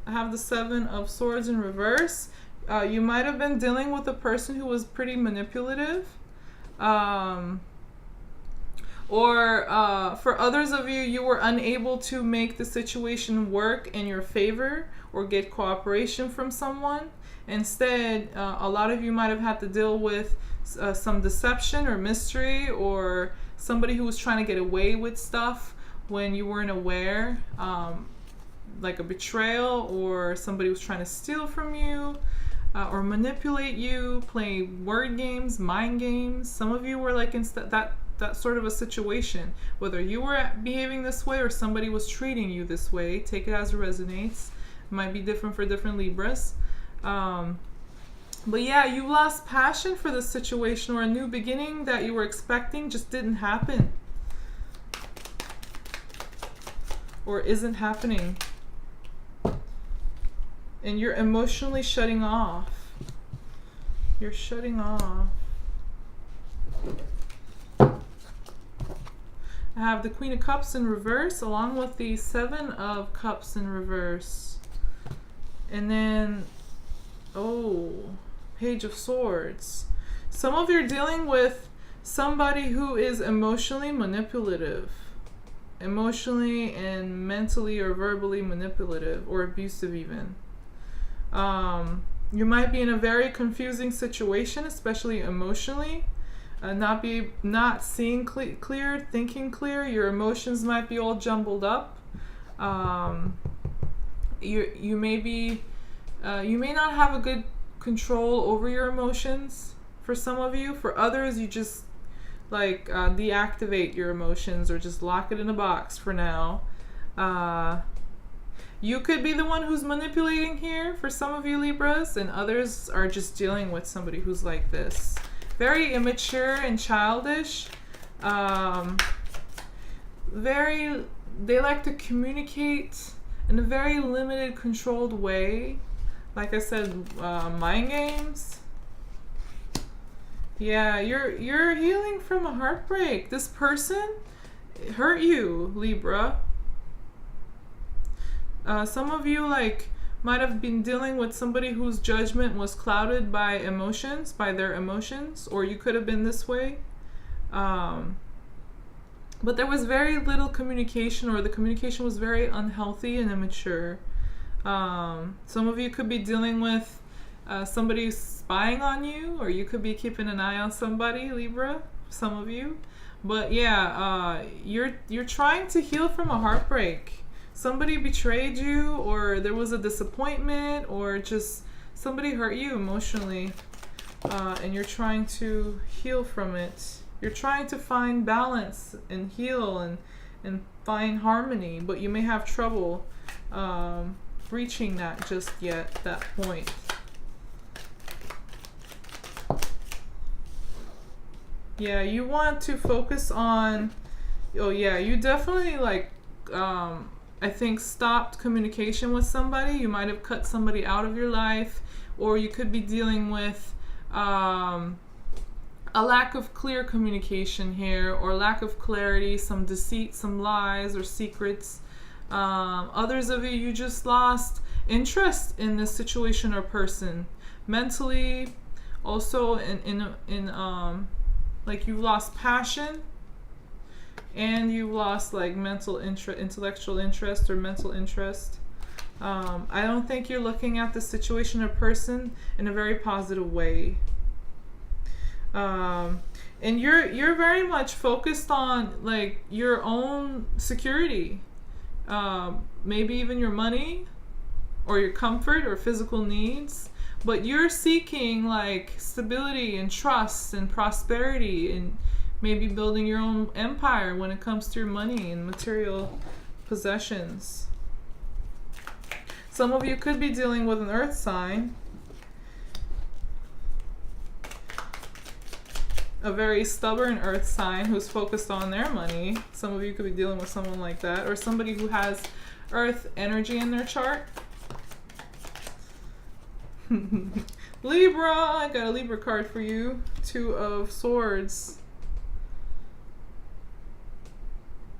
I have the 7 of Swords in reverse. You might have been dealing with a person who was pretty manipulative. Or for others of you, you were unable to make the situation work in your favor or get cooperation from someone. Instead, a lot of you might have had to deal with some deception or mystery, or somebody who was trying to get away with stuff when you weren't aware, like a betrayal, or somebody was trying to steal from you, or manipulate you, play word games, mind games. Some of you were like in that sort of a situation, whether you were behaving this way or somebody was treating you this way. Take it as it resonates. It might be different for different Libras. But yeah, you lost passion for this situation, or a new beginning that you were expecting just didn't happen, or isn't happening. And you're emotionally shutting off. You're shutting off. I have the Queen of Cups in reverse, along with the 7 of Cups in reverse. And then, Page of Swords. Some of you are dealing with somebody who is emotionally manipulative. Emotionally and mentally or verbally manipulative, or abusive even. You might be in a very confusing situation, especially emotionally. Not seeing clear, thinking clear. Your emotions might be all jumbled up. You may not have a good control over your emotions for some of you. For others, you just like deactivate your emotions, or just lock it in a box for now. You could be the one who's manipulating here for some of you Libras, and others are just dealing with somebody who's like this. Very immature and childish. They like to communicate in a very limited, controlled way. Like I said, mind games. Yeah, you're healing from a heartbreak. This person hurt you, Libra. Some of you might have been dealing with somebody whose judgment was clouded by emotions, by their emotions, or you could have been this way. But there was very little communication, or the communication was very unhealthy and immature. Some of you could be dealing with somebody spying on you, or you could be keeping an eye on somebody, Libra, some of you. But yeah, you're trying to heal from a heartbreak. Somebody betrayed you, or there was a disappointment, or just somebody hurt you emotionally, and you're trying to heal from it. You're trying to find balance and heal and find harmony, but you may have trouble reaching that just yet, that point. Yeah, you want to focus on, oh yeah, you definitely like, I think stopped communication with somebody. You might have cut somebody out of your life, or you could be dealing with a lack of clear communication here, or lack of clarity, some deceit, some lies or secrets. Others of you just lost interest in this situation or person. Mentally, also in like you've lost passion, and you've lost like intellectual interest or mental interest. I don't think you're looking at the situation or person in a very positive way. And you're very much focused on like your own security, maybe even your money or your comfort or physical needs. But you're seeking like stability and trust and prosperity, and maybe building your own empire when it comes to your money and material possessions. Some of you could be dealing with an earth sign, a very stubborn earth sign who's focused on their money. Some of you could be dealing with someone like that, or somebody who has earth energy in their chart. Libra, I got a Libra card for you. 2 of Swords.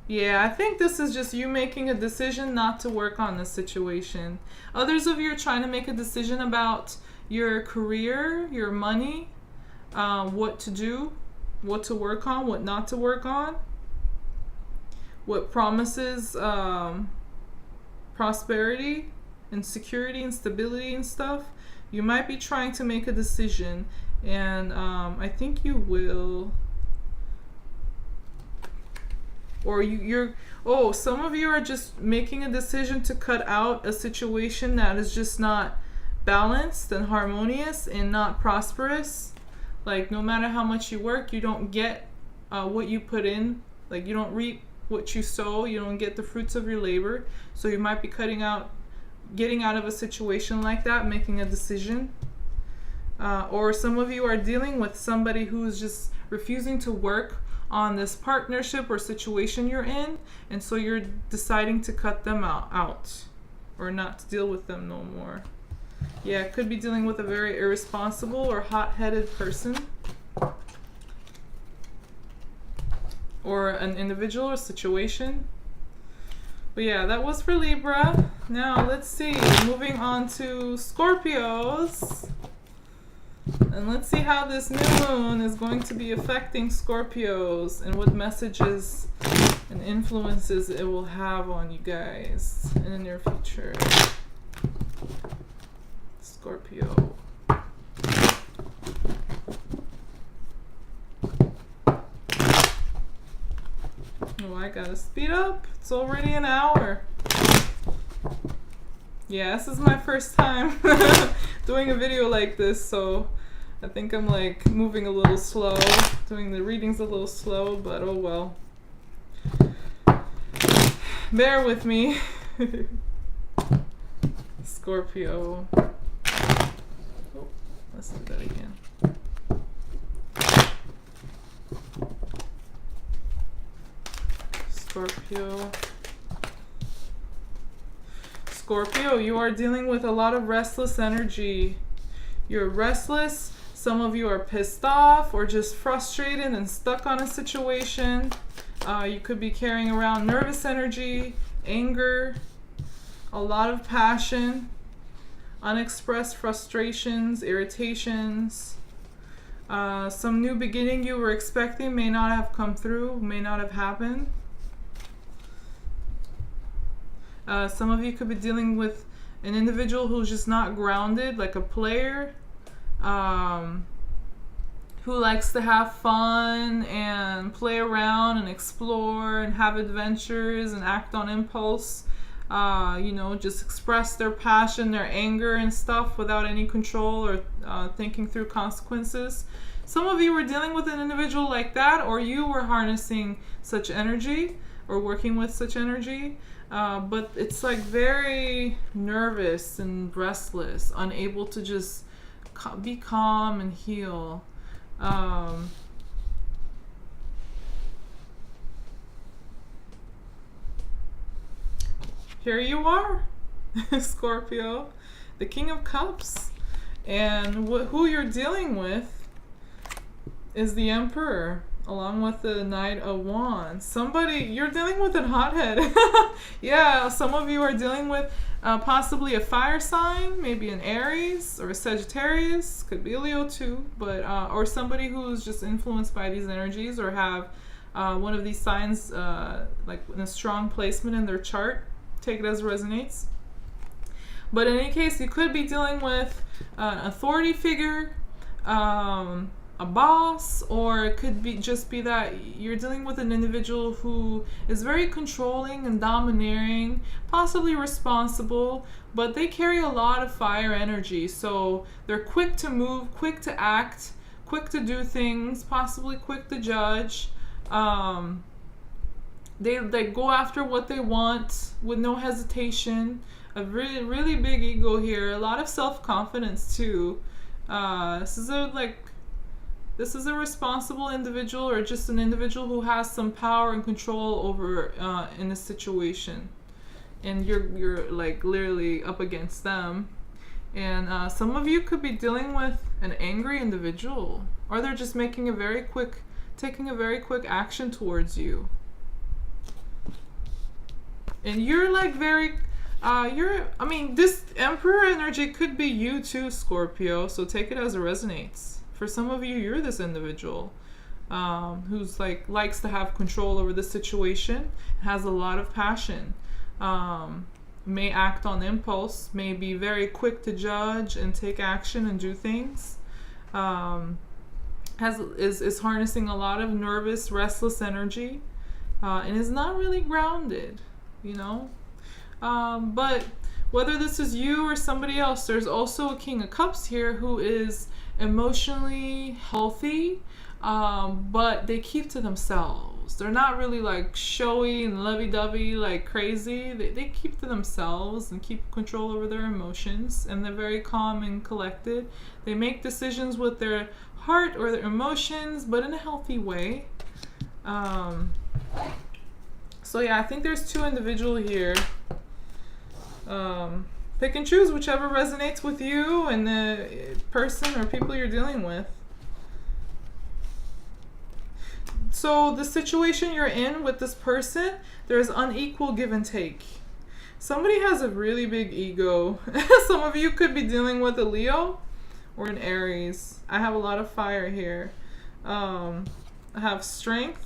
Yeah, I think this is just you making a decision not to work on this situation. Others of you are trying to make a decision about your career, your money, what to do, what to work on, what not to work on, what promises prosperity and security and stability and stuff. You might be trying to make a decision, and I think you will. Or some of you are just making a decision to cut out a situation that is just not balanced and harmonious and not prosperous. Like no matter how much you work, you don't get what you put in. Like you don't reap what you sow. You don't get the fruits of your labor. So you might be getting out of a situation like that, making a decision. Or some of you are dealing with somebody who's just refusing to work on this partnership or situation you're in, and so you're deciding to cut them out or not to deal with them no more. Yeah, it could be dealing with a very irresponsible or hot-headed person, or an individual or situation. But yeah, that was for Libra. Now let's see, moving on to Scorpios. And let's see how this new moon is going to be affecting Scorpios and what messages and influences it will have on you guys in the near future. Scorpio. Oh, I gotta speed up. It's already an hour. Yeah, this is my first time doing a video like this, so I think I'm like moving a little slow, doing the readings a little slow, but oh well. Bear with me. Scorpio. Oh, let's do that again. Scorpio. Scorpio, you are dealing with a lot of restless energy. You're restless. Some of you are pissed off or just frustrated and stuck on a situation. You could be carrying around nervous energy, anger, a lot of passion, unexpressed frustrations, irritations. Some new beginning you were expecting may not have come through, may not have happened. Some of you could be dealing with an individual who's just not grounded, like a player, who likes to have fun and play around and explore and have adventures and act on impulse. Just express their passion, their anger and stuff without any control or thinking through consequences. Some of you were dealing with an individual like that, or you were harnessing such energy or working with such energy. but it's like very nervous and restless, unable to just be calm and heal. Here you are, Scorpio, the King of Cups, and who you're dealing with is the Emperor, along with the Knight of Wands. Somebody, you're dealing with a hothead. Yeah, some of you are dealing with possibly a fire sign, maybe an Aries or a Sagittarius, could be a Leo too, but or somebody who's just influenced by these energies or have one of these signs like in a strong placement in their chart. Take it as it resonates. But in any case, you could be dealing with an authority figure, a boss, or it could be just be that you're dealing with an individual who is very controlling and domineering, possibly responsible, but they carry a lot of fire energy. So they're quick to move, quick to act, quick to do things, possibly quick to judge. They go after what they want with no hesitation. A really, really big ego here. A lot of self-confidence too. This is a responsible individual, or just an individual who has some power and control over in a situation, and you're like literally up against them. And some of you could be dealing with an angry individual, or they're just taking a very quick action towards you. And you're like very, this Emperor energy could be you too, Scorpio. So take it as it resonates. For some of you, you're this individual who's like likes to have control over the situation, has a lot of passion, may act on impulse, may be very quick to judge and take action and do things. Is harnessing a lot of nervous, restless energy, and is not really grounded. But whether this is you or somebody else, there's also a King of Cups here who is emotionally healthy, but they keep to themselves. They're not really like showy and lovey-dovey like crazy. They keep to themselves and keep control over their emotions, and they're very calm and collected. They make decisions with their heart or their emotions, but in a healthy way. So yeah, I think there's two individuals here. Pick and choose whichever resonates with you and the person or people you're dealing with. So the situation you're in with this person, there's unequal give and take. Somebody has a really big ego. Some of you could be dealing with a Leo or an Aries. I have a lot of fire here. I have strength.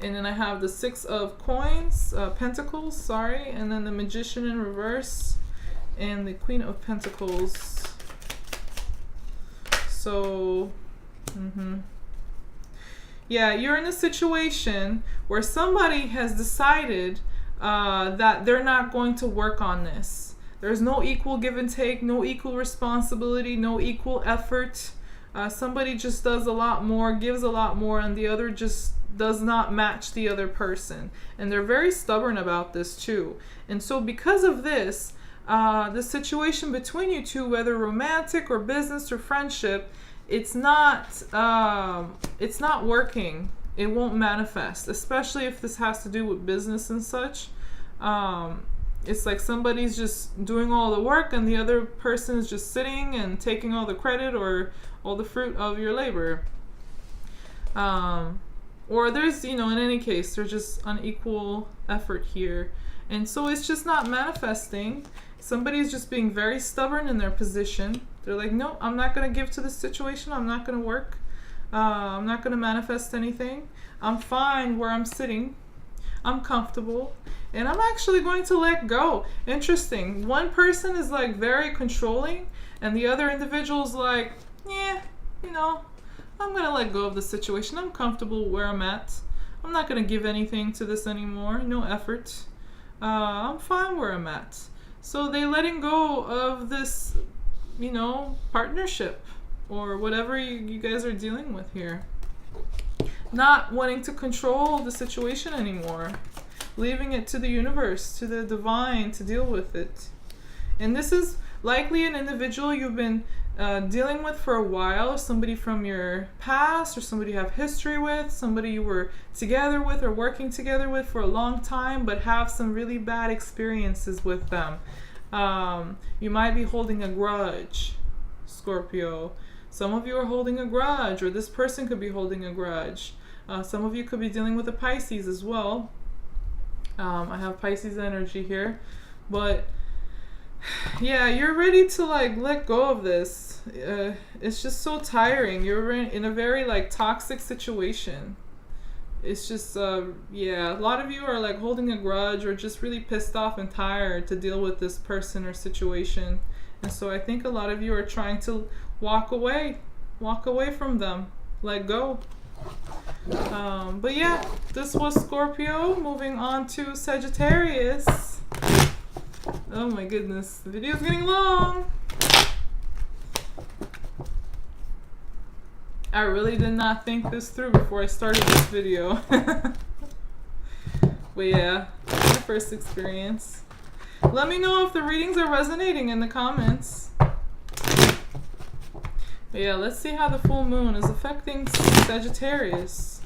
And then I have the Six of Pentacles, and then the Magician in reverse, and the Queen of Pentacles. So, yeah, you're in a situation where somebody has decided that they're not going to work on this. There's no equal give and take, no equal responsibility, no equal effort. Somebody just does a lot more, gives a lot more, and the other just does not match the other person. And they're very stubborn about this too. And so because of this, the situation between you two, whether romantic or business or friendship, it's not working. It won't manifest, especially if this has to do with business and such. It's like somebody's just doing all the work and the other person is just sitting and taking all the credit or all the fruit of your labor. Or there's, in any case, there's just unequal effort here. And so it's just not manifesting. Somebody's just being very stubborn in their position. They're like, no, I'm not going to give to this situation. I'm not going to work. I'm not going to manifest anything. I'm fine where I'm sitting. I'm comfortable. And I'm actually going to let go. Interesting. One person is like very controlling, and the other individual is like, yeah, I'm going to let go of the situation. I'm comfortable where I'm at. I'm not going to give anything to this anymore. No effort. I'm fine where I'm at. So they letting go of this, partnership or whatever you guys are dealing with here. Not wanting to control the situation anymore. leaving it to the universe, to the divine to deal with it. And this is likely an individual you've been dealing with for a while, somebody from your past, or somebody you have history with, somebody you were together with or working together with for a long time, but have some really bad experiences with them. You might be holding a grudge, Scorpio. Some of you are holding a grudge, or this person could be holding a grudge. Some of you could be dealing with a Pisces as well. I have Pisces energy here, but yeah, you're ready to like let go of this. It's just so tiring. You're in a very like toxic situation. It's just yeah, a lot of you are like holding a grudge or just really pissed off and tired to deal with this person or situation. And so I think a lot of you are trying to walk away from them, let go. But yeah, this was Scorpio. Moving on to Sagittarius. Oh my goodness, the video's getting long. I really did not think this through before I started this video. But yeah, my first experience. Let me know if the readings are resonating in the comments. But yeah, let's see how the full moon is affecting Sagittarius.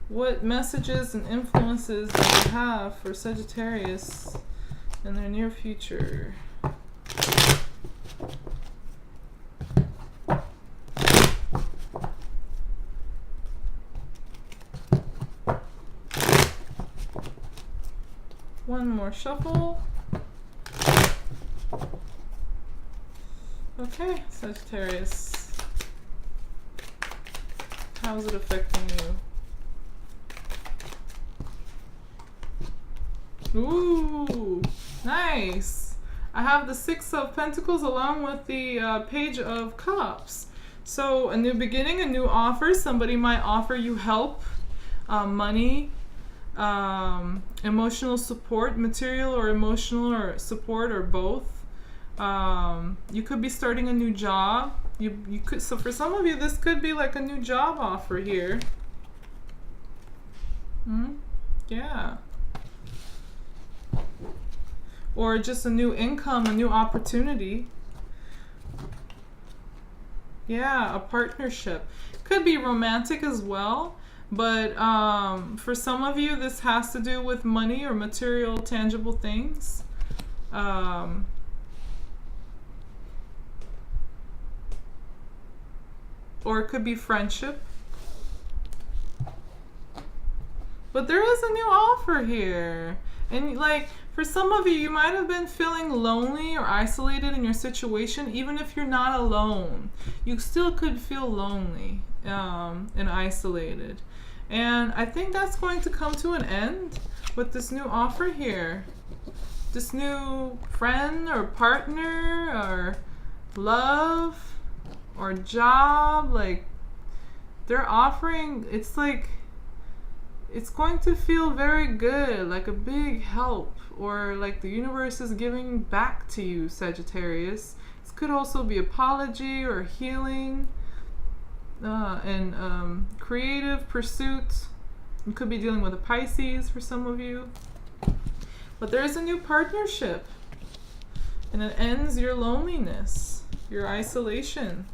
What messages and influences do we have for Sagittarius in their near future? One more shuffle. Okay, Sagittarius. How is it affecting you? Ooh, nice. I have the Six of Pentacles along with the Page of Cups. So a new beginning, a new offer. Somebody might offer you help, money, emotional support, material or emotional or support, or both. You could be starting a new job. You could, so for some of you this could be like a new job offer here. Yeah. Or just a new income, a new opportunity. Yeah, a partnership. Could be romantic as well, but for some of you this has to do with money or material, tangible things. Or it could be friendship. But there is a new offer here. And like, for some of you, you might have been feeling lonely or isolated in your situation. Even if you're not alone, you still could feel lonely and isolated. And I think that's going to come to an end with this new offer here. This new friend or partner or love or job, like they're offering, it's like, it's going to feel very good, like a big help, or like the universe is giving back to you, Sagittarius. This could also be apology or healing and creative pursuits. You could be dealing with a Pisces for some of you. But there's a new partnership, and it ends your loneliness, your isolation.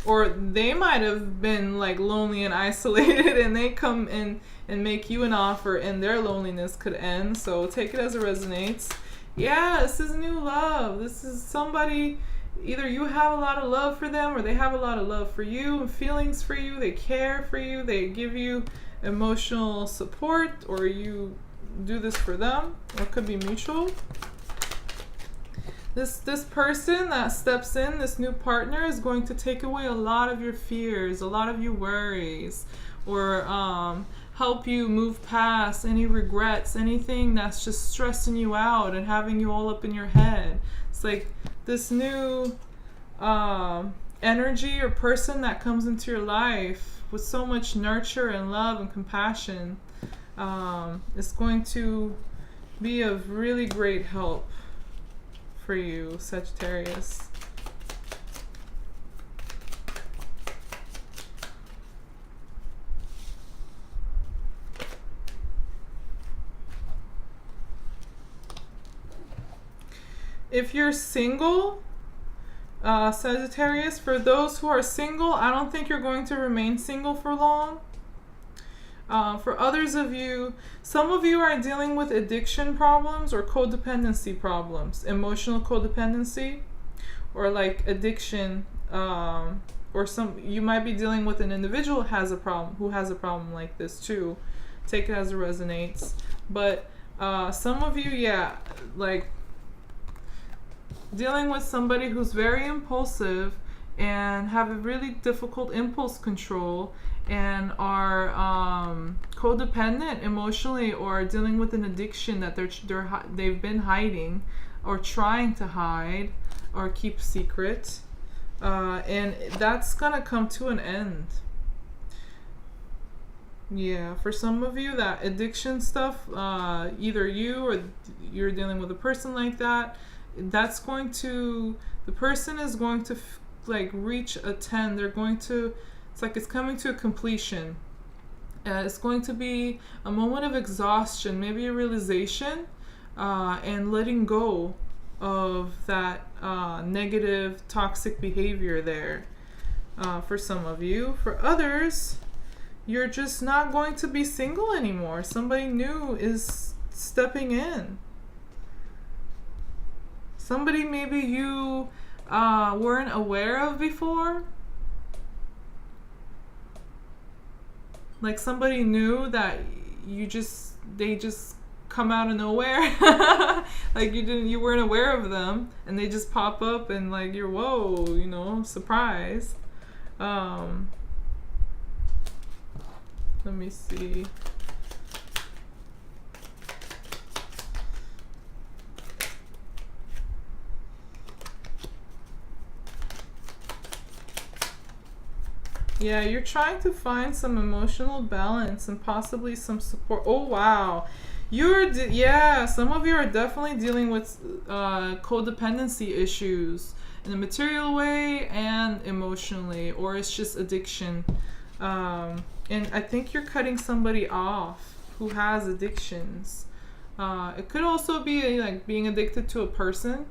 Or they might have been like lonely and isolated, and they come in and make you an offer, and their loneliness could end. So take it as it resonates. Yeah, this is new love. This is somebody, either you have a lot of love for them, or they have a lot of love for you and feelings for you. They care for you. They give you emotional support, or you do this for them, or it could be mutual. This person that steps in, this new partner, is going to take away a lot of your fears, a lot of your worries, or help you move past any regrets, anything that's just stressing you out and having you all up in your head. It's like this new energy or person that comes into your life with so much nurture and love and compassion is going to be of really great help for you, Sagittarius. If you're single, Sagittarius, for those who are single, I don't think you're going to remain single for long. For others of you, some of you are dealing with addiction problems or codependency problems, emotional codependency, or like addiction, or you might be dealing with an individual who has a problem like this too. Take it as it resonates. But some of you, yeah, like dealing with somebody who's very impulsive and have a really difficult impulse control and are codependent emotionally, or dealing with an addiction that they've been hiding or trying to hide or keep secret, and that's gonna come to an end. Yeah, for some of you, that addiction stuff, either you or you're dealing with a person like that, that's going to, the person is going to like reach a 10. They're going to, it's like it's coming to a completion. It's going to be a moment of exhaustion, maybe a realization, and letting go of that negative, toxic behavior there, for some of you. For others, you're just not going to be single anymore. Somebody new is stepping in. Somebody maybe you weren't aware of before. Like somebody new that they just come out of nowhere. Like you weren't aware of them, and they just pop up and like you're, whoa, surprised. Let me see. Yeah, you're trying to find some emotional balance and possibly some support. Oh, wow. Some of you are definitely dealing with codependency issues in a material way and emotionally, or it's just addiction. And I think you're cutting somebody off who has addictions. It could also be like being addicted to a person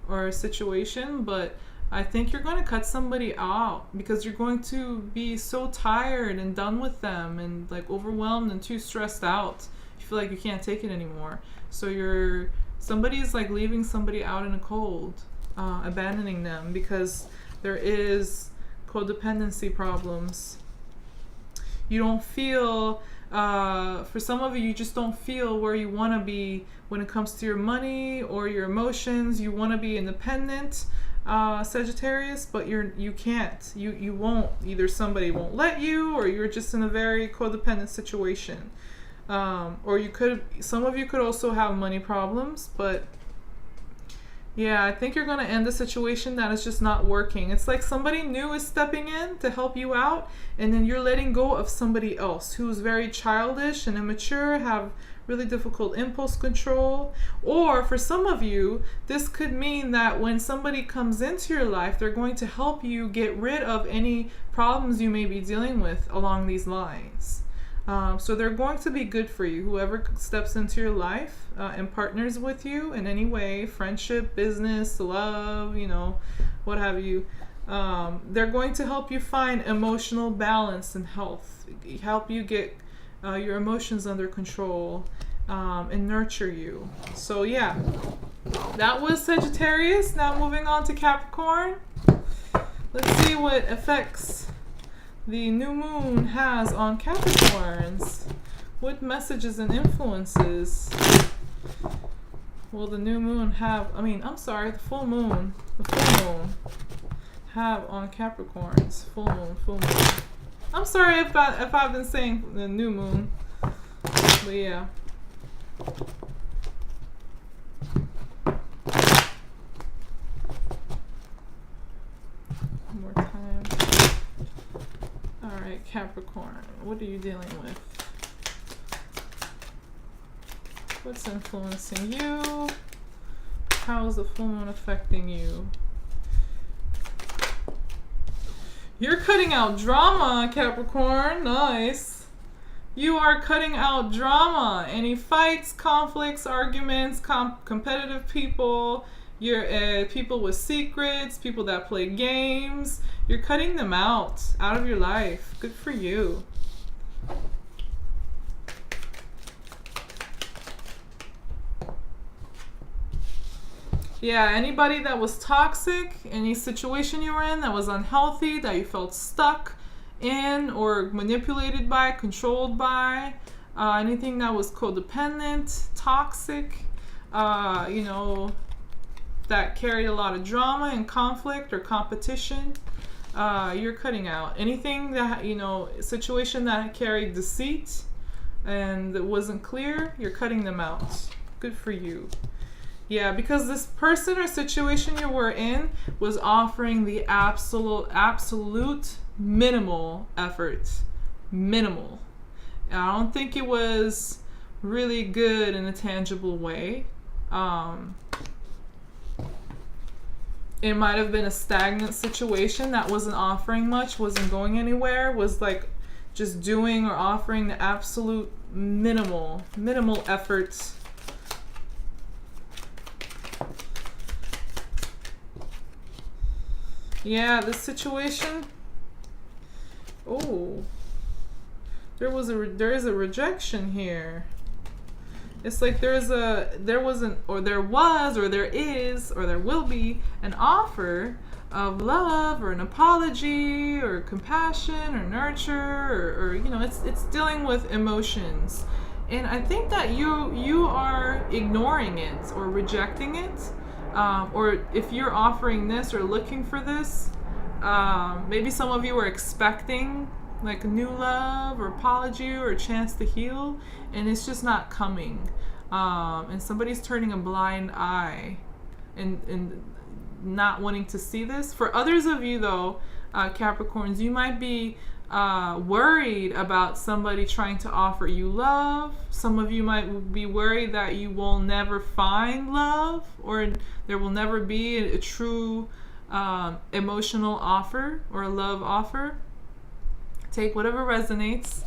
or a situation, but I think you're going to cut somebody out because you're going to be so tired and done with them and like overwhelmed and too stressed out. You feel like you can't take it anymore. So somebody's like leaving somebody out in the cold, abandoning them because there is codependency problems. You don't feel, for some of you just don't feel where you want to be when it comes to your money or your emotions. You want to be independent, Sagittarius, but you can't. You won't. Either somebody won't let you, or you're just in a very codependent situation. Or some of you could also have money problems, but yeah, I think you're going to end a situation that is just not working. It's like somebody new is stepping in to help you out, and then you're letting go of somebody else who's very childish and immature, have really difficult impulse control. Or for some of you, this could mean that when somebody comes into your life, they're going to help you get rid of any problems you may be dealing with along these lines. So they're going to be good for you. Whoever steps into your life and partners with you in any way, friendship, business, love, what have you, they're going to help you find emotional balance and health, help you get your emotions under control, and nurture you. So yeah, that was Sagittarius. Now moving on to Capricorn. Let's see what effects the new moon has on Capricorns. What messages and influences will the new moon have, the full moon have on Capricorns? Full moon. I'm sorry if I've been saying the new moon, but yeah. One more time. Alright, Capricorn, what are you dealing with? What's influencing you? How is the full moon affecting you? You're cutting out drama, Capricorn. Nice. You are cutting out drama. Any fights, conflicts, arguments, competitive people. You're people with secrets, people that play games. You're cutting them out of your life. Good for you. Yeah, anybody that was toxic, any situation you were in that was unhealthy, that you felt stuck in or manipulated by, controlled by, anything that was codependent, toxic, you know, that carried a lot of drama and conflict or competition, you're cutting out. Anything that, you know, situation that carried deceit and that wasn't clear, you're cutting them out. Good for you. Yeah, because this person or situation you were in was offering the absolute minimal effort. Minimal. And I don't think it was really good in a tangible way. It might have been a stagnant situation that wasn't offering much, wasn't going anywhere, was like just doing or offering the absolute minimal efforts. Yeah, this situation. Oh, there is a rejection here. It's like there is, or there is, or there will be an offer of love or an apology or compassion or nurture or you know, it's dealing with emotions, and I think that you are ignoring it or rejecting it. Or if you're offering this or looking for this, maybe some of you are expecting like a new love or apology or a chance to heal, and it's just not coming. And somebody's turning a blind eye and not wanting to see this. For others of you though, Capricorns, you might be worried about somebody trying to offer you love. Some of you might be worried that you will never find love, or there will never be a true emotional offer or a love offer. Take whatever resonates.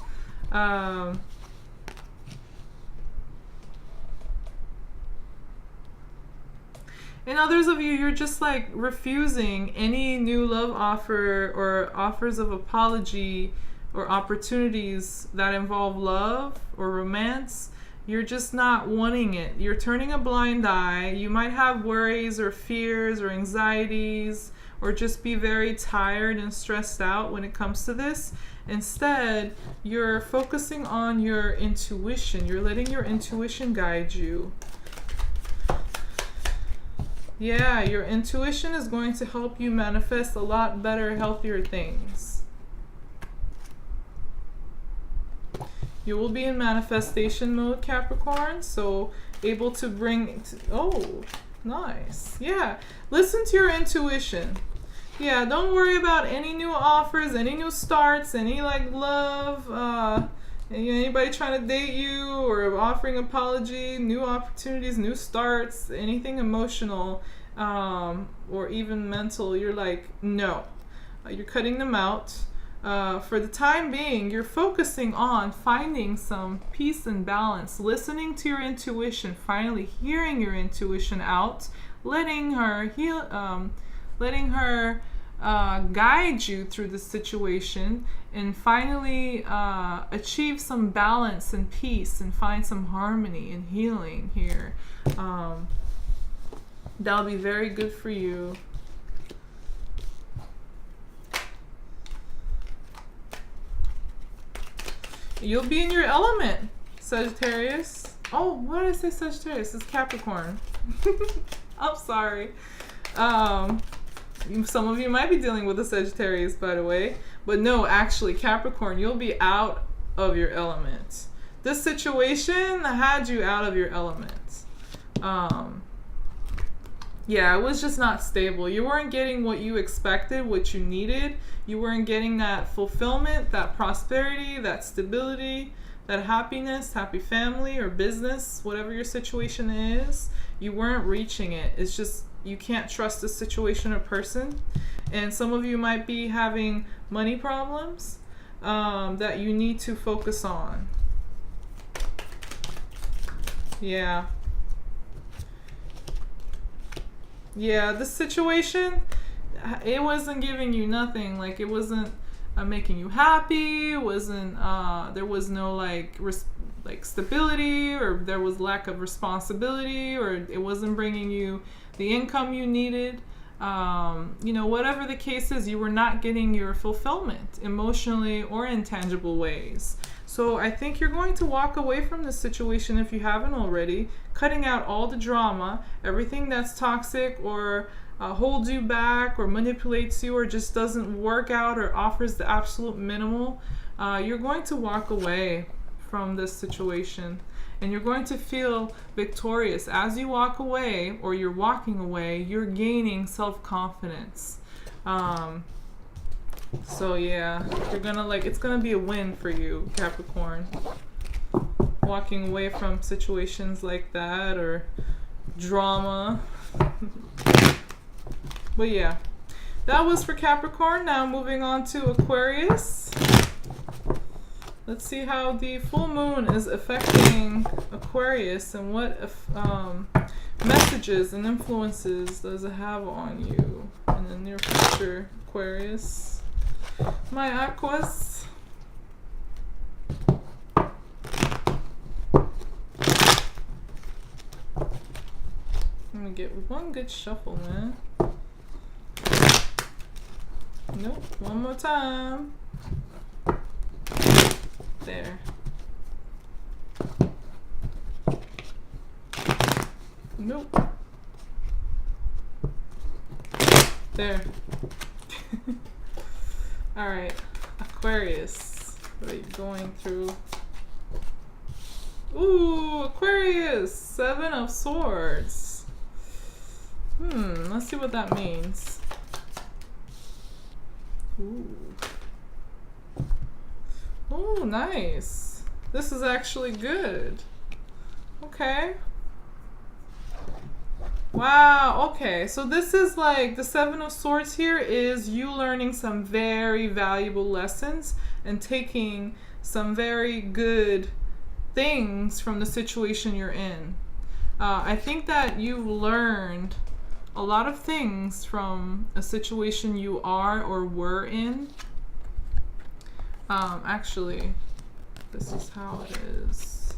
And others of you, you're just like refusing any new love offer or offers of apology or opportunities that involve love or romance. You're just not wanting it. You're turning a blind eye. You might have worries or fears or anxieties or just be very tired and stressed out when it comes to this. Instead, you're focusing on your intuition. You're letting your intuition guide you. Yeah, your intuition is going to help you manifest a lot better, healthier things. You will be in manifestation mode, Capricorn, so able to bring... Oh, nice. Yeah, listen to your intuition. Yeah, don't worry about any new offers, any new starts, any like love, anybody trying to date you or offering apology, new opportunities, new starts, anything emotional or even mental. You're like, no. You're cutting them out. For the time being, you're focusing on finding some peace and balance, listening to your intuition, finally hearing your intuition out, letting her heal, letting her guide you through the situation, and finally achieve some balance and peace and find some harmony and healing here. That'll be very good for you. You'll be in your element, Sagittarius. Oh, why did I say Sagittarius? It's Capricorn. I'm sorry. Some of you might be dealing with a Sagittarius, by the way. But no, actually, Capricorn, you'll be out of your element. This situation had you out of your element. Yeah, it was just not stable. You weren't getting what you expected, what you needed. You weren't getting that fulfillment, that prosperity, that stability, that happiness, happy family or business, whatever your situation is. You weren't reaching it. It's just you can't trust the situation or person. And some of you might be having money problems that you need to focus on. Yeah. Yeah, this situation, it wasn't giving you nothing. Like, it wasn't making you happy. It wasn't, there was no, like, stability, or there was lack of responsibility, or it wasn't bringing you the income you needed. You know, whatever the case is, you were not getting your fulfillment emotionally or in tangible ways. So I think you're going to walk away from this situation, if you haven't already, cutting out all the drama, everything that's toxic or holds you back or manipulates you or just doesn't work out or offers the absolute minimal. You're going to walk away from this situation, and you're going to feel victorious. As you walk away, or you're walking away, you're gaining self-confidence. So yeah, you're gonna, like, it's gonna be a win for you, Capricorn. Walking away from situations like that, or drama. But yeah, that was for Capricorn. Now moving on to Aquarius. Let's see how the full moon is affecting Aquarius, and what messages and influences does it have on you in the near future, Aquarius. My Aquas. Let me get one good shuffle, man. Nope, one more time. There. Nope. There. Alright, Aquarius. What are you going through? Ooh, Aquarius! 7 of Swords. Let's see what that means. Ooh. Oh, nice. This is actually good. Okay. Wow, okay. So this is like, the 7 of Swords here is you learning some very valuable lessons and taking some very good things from the situation you're in. I think that you've learned a lot of things from a situation you are or were in. Actually, this is how it is.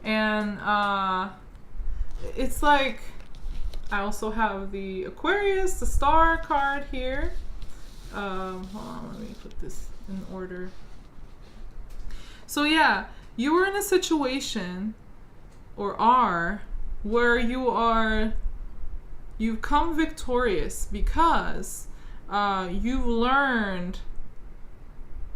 And it's like, I also have the Aquarius, the Star card here. Hold on, let me put this in order. So yeah, you were in a situation, or are, where you've come victorious because you've learned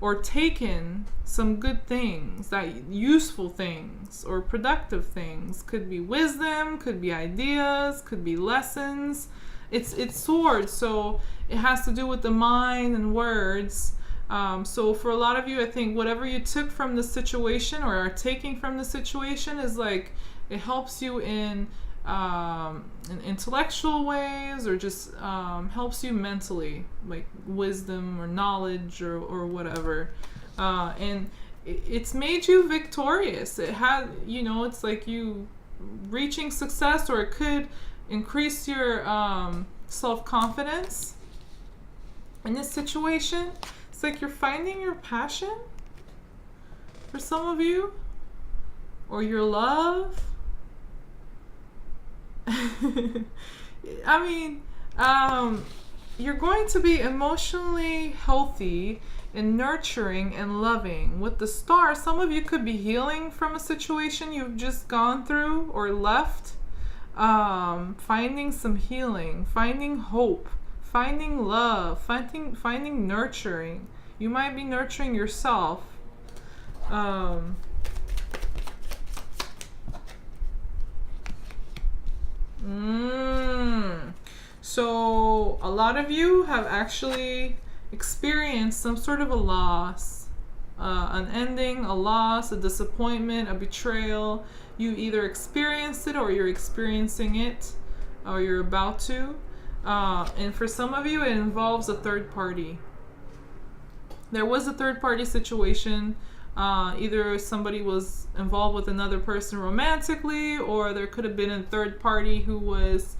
or taken some good things, that useful things or productive things. Could be wisdom, could be ideas, could be lessons. It's swords, so it has to do with the mind and words. So for a lot of you, I think whatever you took from the situation or are taking from the situation is like, it helps you in intellectual ways, or just helps you mentally, like wisdom or knowledge or whatever. And it's made you victorious. It had, you know, it's like you reaching success, or it could increase your self-confidence in this situation. It's like you're finding your passion for some of you, or your love. I mean, you're going to be emotionally healthy and nurturing and loving. With the Star, some of you could be healing from a situation you've just gone through or left. Finding some healing, finding hope, finding love, finding nurturing. You might be nurturing yourself. So a lot of you have actually experienced some sort of a loss, an ending, a loss, a disappointment, a betrayal. You either experienced it, or you're experiencing it, or you're about to. And for some of you, it involves a third party. There was a third party situation Either somebody was involved with another person romantically, or there could have been a third party who was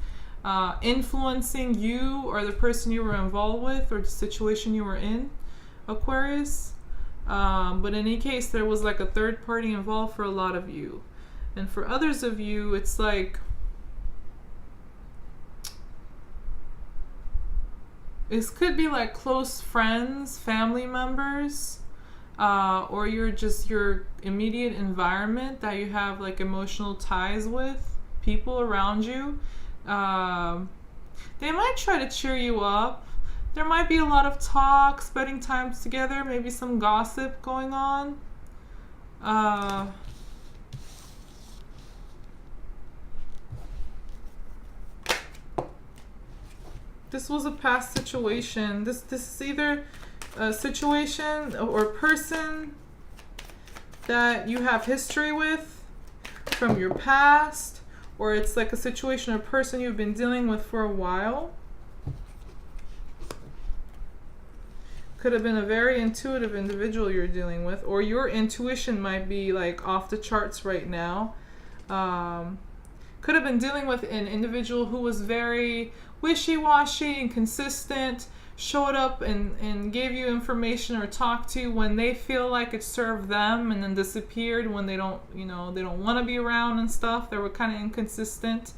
influencing you or the person you were involved with or the situation you were in, Aquarius. But in any case, there was like a third party involved for a lot of you. And for others of you, it's like this could be like close friends, family members, or you're just your immediate environment that you have like emotional ties with, people around you. They might try to cheer you up. There might be a lot of talk, spending time together, maybe some gossip going on. This was a past situation. This is either a situation or person that you have history with from your past, or it's like a situation or person you've been dealing with for a while. Could have been a very intuitive individual you're dealing with, or your intuition might be like off the charts right now. Could have been dealing with an individual who was very wishy-washy, inconsistent, showed up and gave you information or talked to you when they feel like it served them, and then disappeared when they don't want to be around and stuff. They were kind of inconsistent.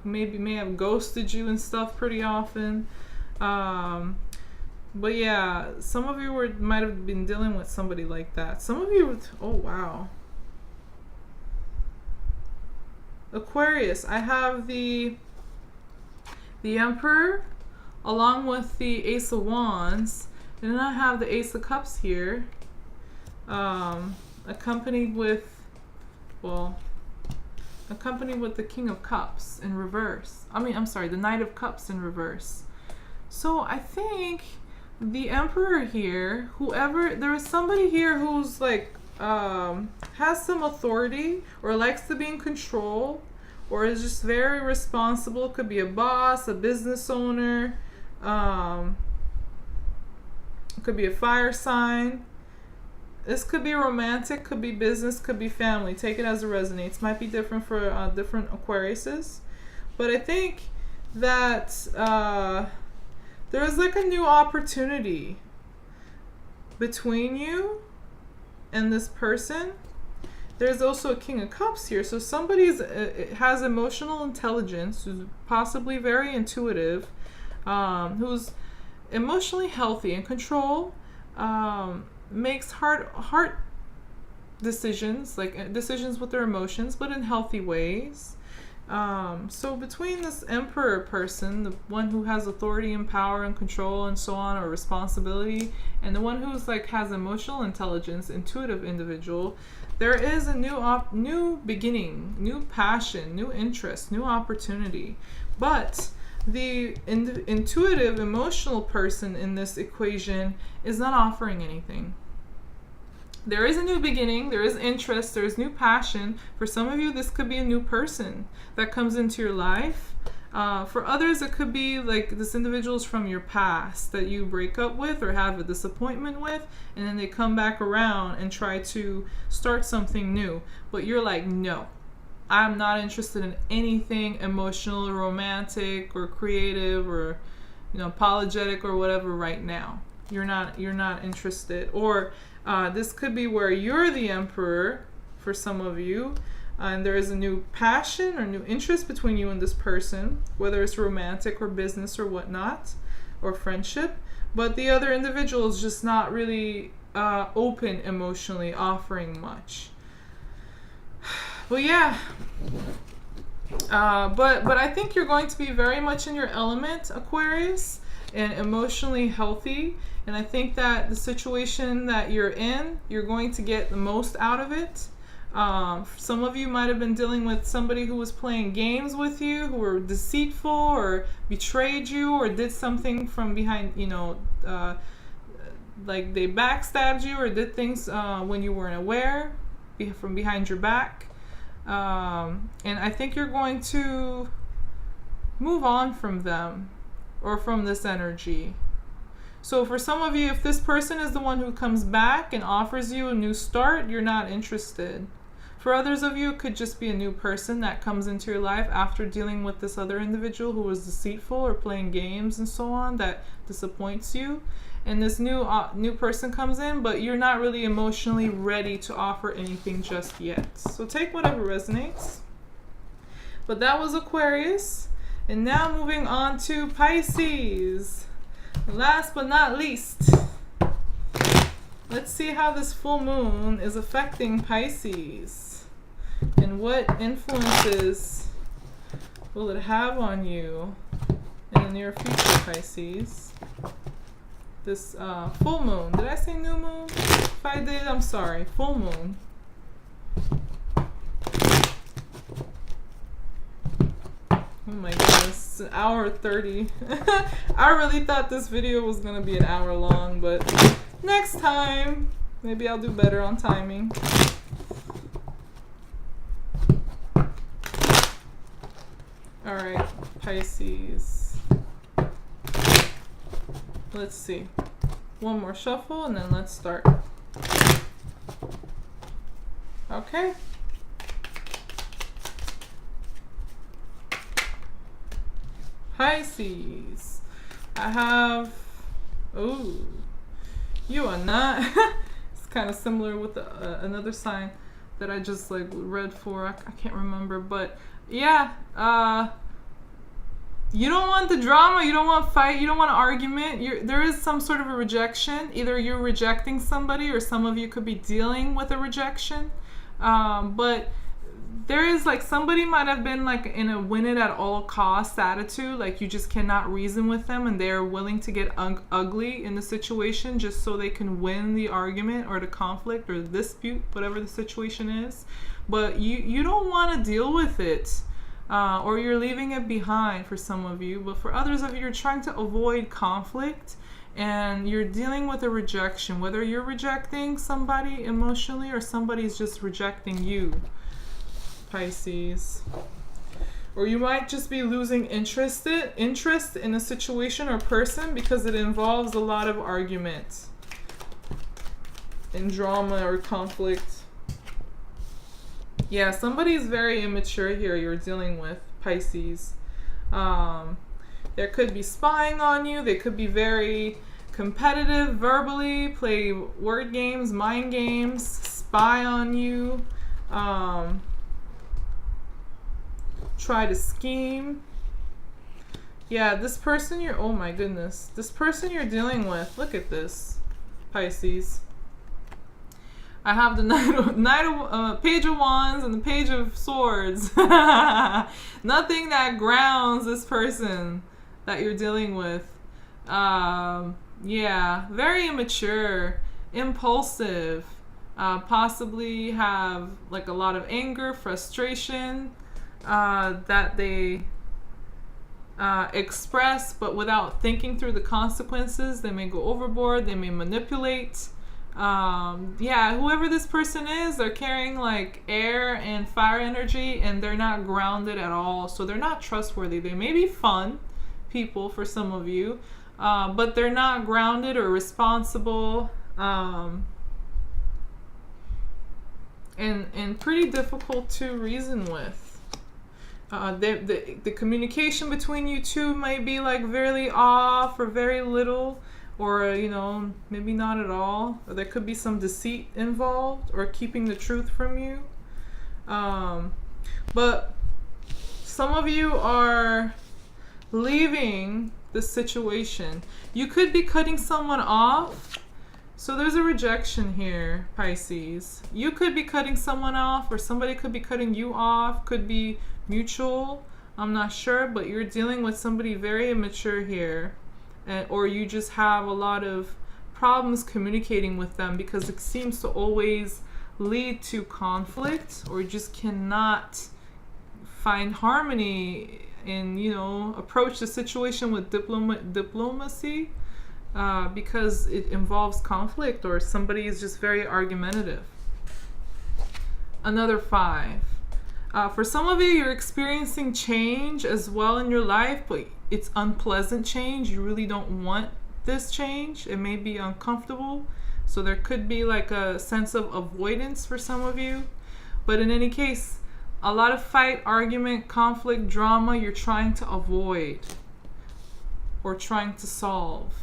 May have ghosted you and stuff pretty often. But yeah, some of you might have been dealing with somebody like that. Some of you, oh wow. Aquarius, I have the Emperor along with the Ace of Wands, and then I have the Ace of Cups here, accompanied with the King of Cups in reverse. The Knight of Cups in reverse. So I think the Emperor here, there is somebody here who's like has some authority or likes to be in control, or is just very responsible. Could be a boss, a business owner, could be a fire sign. This could be romantic, could be business, could be family. Take it as it resonates. Might be different for different Aquariuses. But I think that there's like a new opportunity between you and this person. There's also a King of Cups here. So somebody has emotional intelligence, who's possibly very intuitive, who's emotionally healthy and control, makes heart decisions, like decisions with their emotions, but in healthy ways. So between this Emperor person, the one who has authority and power and control and so on, or responsibility, and the one who's like has emotional intelligence, intuitive individual, there is a new beginning, new passion, new interest, new opportunity. But the intuitive, emotional person in this equation is not offering anything. There is a new beginning, there is interest, there is new passion. For some of you, this could be a new person that comes into your life. For others, it could be like this individual is from your past that you break up with or have a disappointment with, and then they come back around and try to start something new. But you're like, no, I'm not interested in anything emotional or romantic or creative or apologetic or whatever right now. You're not interested. Or this could be where you're the Emperor for some of you, and there is a new passion or new interest between you and this person, whether it's romantic or business or whatnot, or friendship. But the other individual is just not really open emotionally, offering much. Well, yeah. But I think you're going to be very much in your element, Aquarius, and emotionally healthy. And I think that the situation that you're in, you're going to get the most out of it. Some of you might have been dealing with somebody who was playing games with you, who were deceitful or betrayed you or did something from behind, like they backstabbed you or did things when you weren't aware, from behind your back. And I think you're going to move on from them or from this energy. So for some of you, if this person is the one who comes back and offers you a new start, you're not interested. For others of you, it could just be a new person that comes into your life after dealing with this other individual who was deceitful or playing games and so on that disappoints you. And this new person comes in, but you're not really emotionally ready to offer anything just yet. So take whatever resonates. But that was Aquarius. And now moving on to Pisces. Last but not least, let's see how this full moon is affecting Pisces. And what influences will it have on you in the near future, Pisces? This full moon. Did I say new moon? If I did, I'm sorry. Full moon. Oh my goodness, an hour 30. I really thought this video was gonna be an hour long, but next time, maybe I'll do better on timing. Alright, Pisces. Let's see. One more shuffle and then let's start. Okay. Pisces. I have, oh, you are not. It's kind of similar with another sign that I just like read for. I can't remember, but yeah. You don't want the drama. You don't want fight. You don't want an argument. There is some sort of a rejection. Either you're rejecting somebody, or some of you could be dealing with a rejection. But there is like somebody might have been like in a win it at all costs attitude, like you just cannot reason with them and they're willing to get ugly in the situation just so they can win the argument or the conflict or the dispute, whatever the situation is. But you don't want to deal with it, or you're leaving it behind for some of you. But for others of you, you're trying to avoid conflict and you're dealing with a rejection, whether you're rejecting somebody emotionally or somebody's just rejecting you, Pisces. Or you might just be losing interest in a situation or person because it involves a lot of argument and drama or conflict. Yeah, somebody's very immature here you're dealing with, Pisces. There could be spying on you. They could be very competitive verbally, play word games, mind games, spy on you. Try to scheme. Yeah, this person oh my goodness. This person you're dealing with, look at this, Pisces. I have the Page of Wands and the Page of Swords. Nothing that grounds this person that you're dealing with. Yeah, very immature, impulsive, possibly have like a lot of anger, frustration, that they express, but without thinking through the consequences. They may go overboard, they may manipulate. Yeah, whoever this person is, they're carrying like air and fire energy and they're not grounded at all, so they're not trustworthy. They may be fun people for some of you, but they're not grounded or responsible, and pretty difficult to reason with. The communication between you two might be like very off or very little, or maybe not at all, or there could be some deceit involved or keeping the truth from you. But some of you are leaving the situation. You could be cutting someone off. So there's a rejection here, Pisces. You could be cutting someone off, or somebody could be cutting you off. Could be mutual. I'm not sure, but you're dealing with somebody very immature here. Or you just have a lot of problems communicating with them because it seems to always lead to conflict, or just cannot find harmony and approach the situation with diplomacy, because it involves conflict, or somebody is just very argumentative. Another 5. For some of you, you're experiencing change as well in your life, but it's unpleasant change. You really don't want this change. It may be uncomfortable. So there could be like a sense of avoidance for some of you. But in any case, a lot of fight, argument, conflict, drama you're trying to avoid or trying to solve.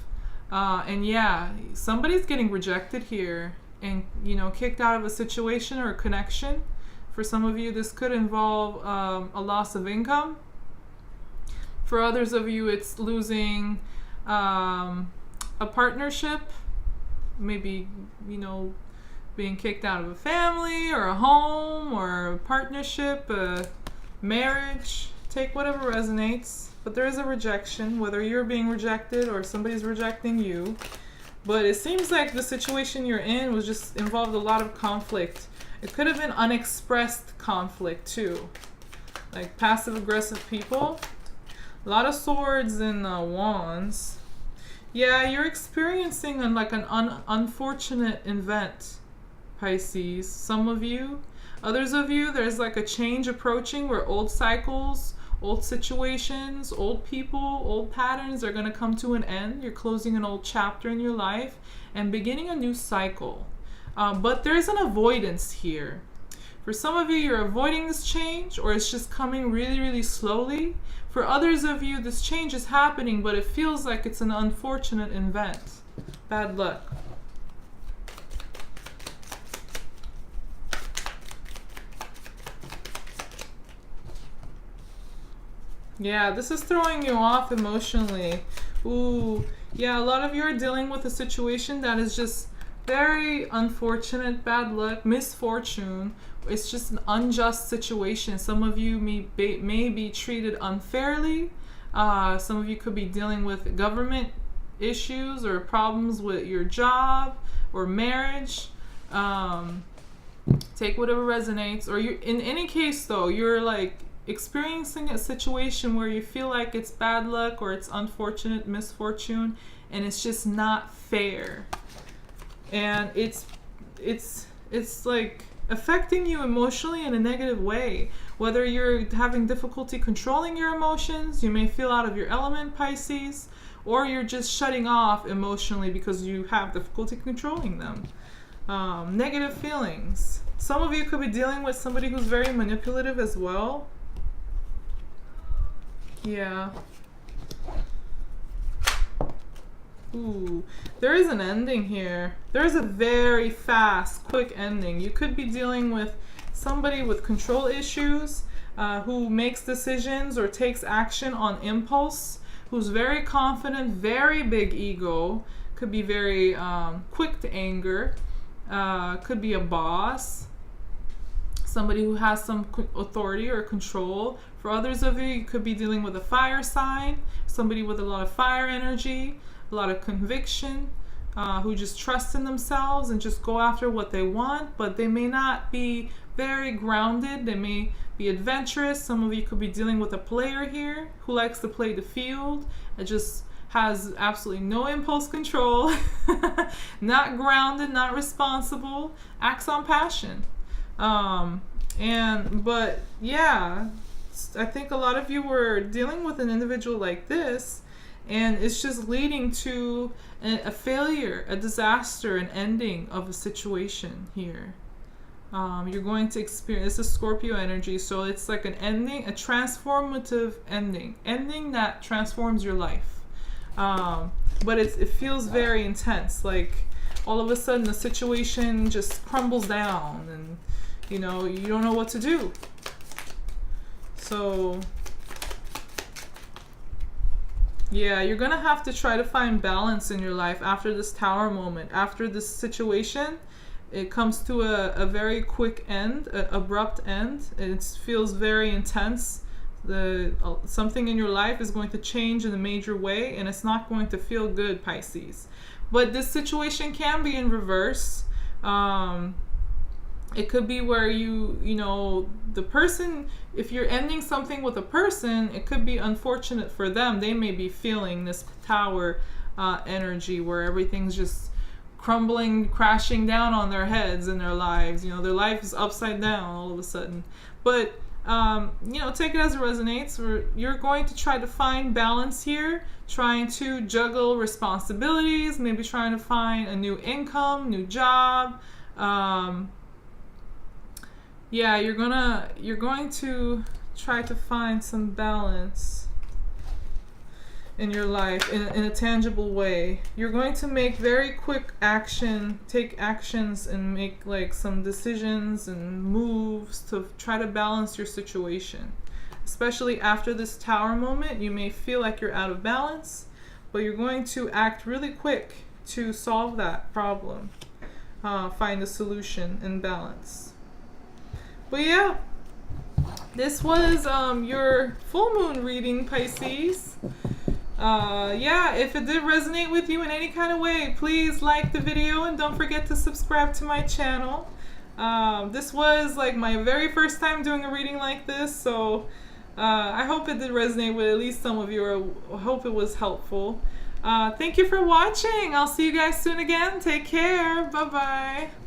And yeah, somebody's getting rejected here and, you know, kicked out of a situation or a connection. For some of you, this could involve a loss of income. For others of you, it's losing a partnership. Maybe, you know, being kicked out of a family or a home or a partnership, a marriage. Take whatever resonates. But there is a rejection, whether you're being rejected or somebody's rejecting you. But it seems like the situation you're in was just involved a lot of conflict. It could have been unexpressed conflict too. Like passive aggressive people. A lot of swords and wands. Yeah, you're experiencing an unfortunate event, Pisces. Some of you. Others of you, there's like a change approaching where old cycles, old situations, old people, old patterns are going to come to an end. You're closing an old chapter in your life and beginning a new cycle. But there's an avoidance here. For some of you, you're avoiding this change, or it's just coming really, really slowly. For others of you, this change is happening, but it feels like it's an unfortunate event. Bad luck. Yeah, this is throwing you off emotionally. Ooh, yeah, a lot of you are dealing with a situation that is just very unfortunate, bad luck, misfortune. It's just an unjust situation. Some of you may be treated unfairly. Some of you could be dealing with government issues or problems with your job or marriage. Take whatever resonates. Or you, in any case though, you're like experiencing a situation where you feel like it's bad luck or it's unfortunate misfortune and it's just not fair. And it's like affecting you emotionally in a negative way. Whether you're having difficulty controlling your emotions, you may feel out of your element, Pisces, or you're just shutting off emotionally because you have difficulty controlling them. Negative feelings. Some of you could be dealing with somebody who's very manipulative as well. Yeah. Ooh, there is an ending here. There's a very fast, quick ending. You could be dealing with somebody with control issues, who makes decisions or takes action on impulse, who's very confident, very big ego, could be very quick to anger, could be a boss, somebody who has some authority or control. For others of you, you could be dealing with a fire sign, somebody with a lot of fire energy, a lot of conviction, who just trust in themselves and just go after what they want, but they may not be very grounded. They may be adventurous. Some of you could be dealing with a player here who likes to play the field and just has absolutely no impulse control, not grounded, not responsible, acts on passion. But yeah, I think a lot of you were dealing with an individual like this, and it's just leading to a failure, a disaster, an ending of a situation here. You're going to experience, this is Scorpio energy, so it's like an ending, a transformative ending that transforms your life. But it feels very intense, like all of a sudden the situation just crumbles down and you know, you don't know what to do. So yeah, you're gonna have to try to find balance in your life after this Tower moment. After this situation, it comes to a very quick end, an abrupt end. It feels very intense. Something in your life is going to change in a major way, and it's not going to feel good, Pisces. But this situation can be in reverse. It could be where you know, the person, if you're ending something with a person, it could be unfortunate for them. They may be feeling this Tower energy where everything's just crumbling, crashing down on their heads in their lives. You know, their life is upside down all of a sudden. But you know, take it as it resonates. You're going to try to find balance here, trying to juggle responsibilities, maybe trying to find a new income, new job. Yeah, you're going to try to find some balance in your life in a tangible way. You're going to make very quick action, take actions and make like some decisions and moves to try to balance your situation. Especially after this Tower moment, you may feel like you're out of balance, but you're going to act really quick to solve that problem, find a solution and balance. But yeah, this was your full moon reading, Pisces. Yeah, if it did resonate with you in any kind of way, please like the video and don't forget to subscribe to my channel. This was like my very first time doing a reading like this, so I hope it did resonate with at least some of you, or I hope it was helpful. Thank you for watching. I'll see you guys soon again. Take care. Bye-bye.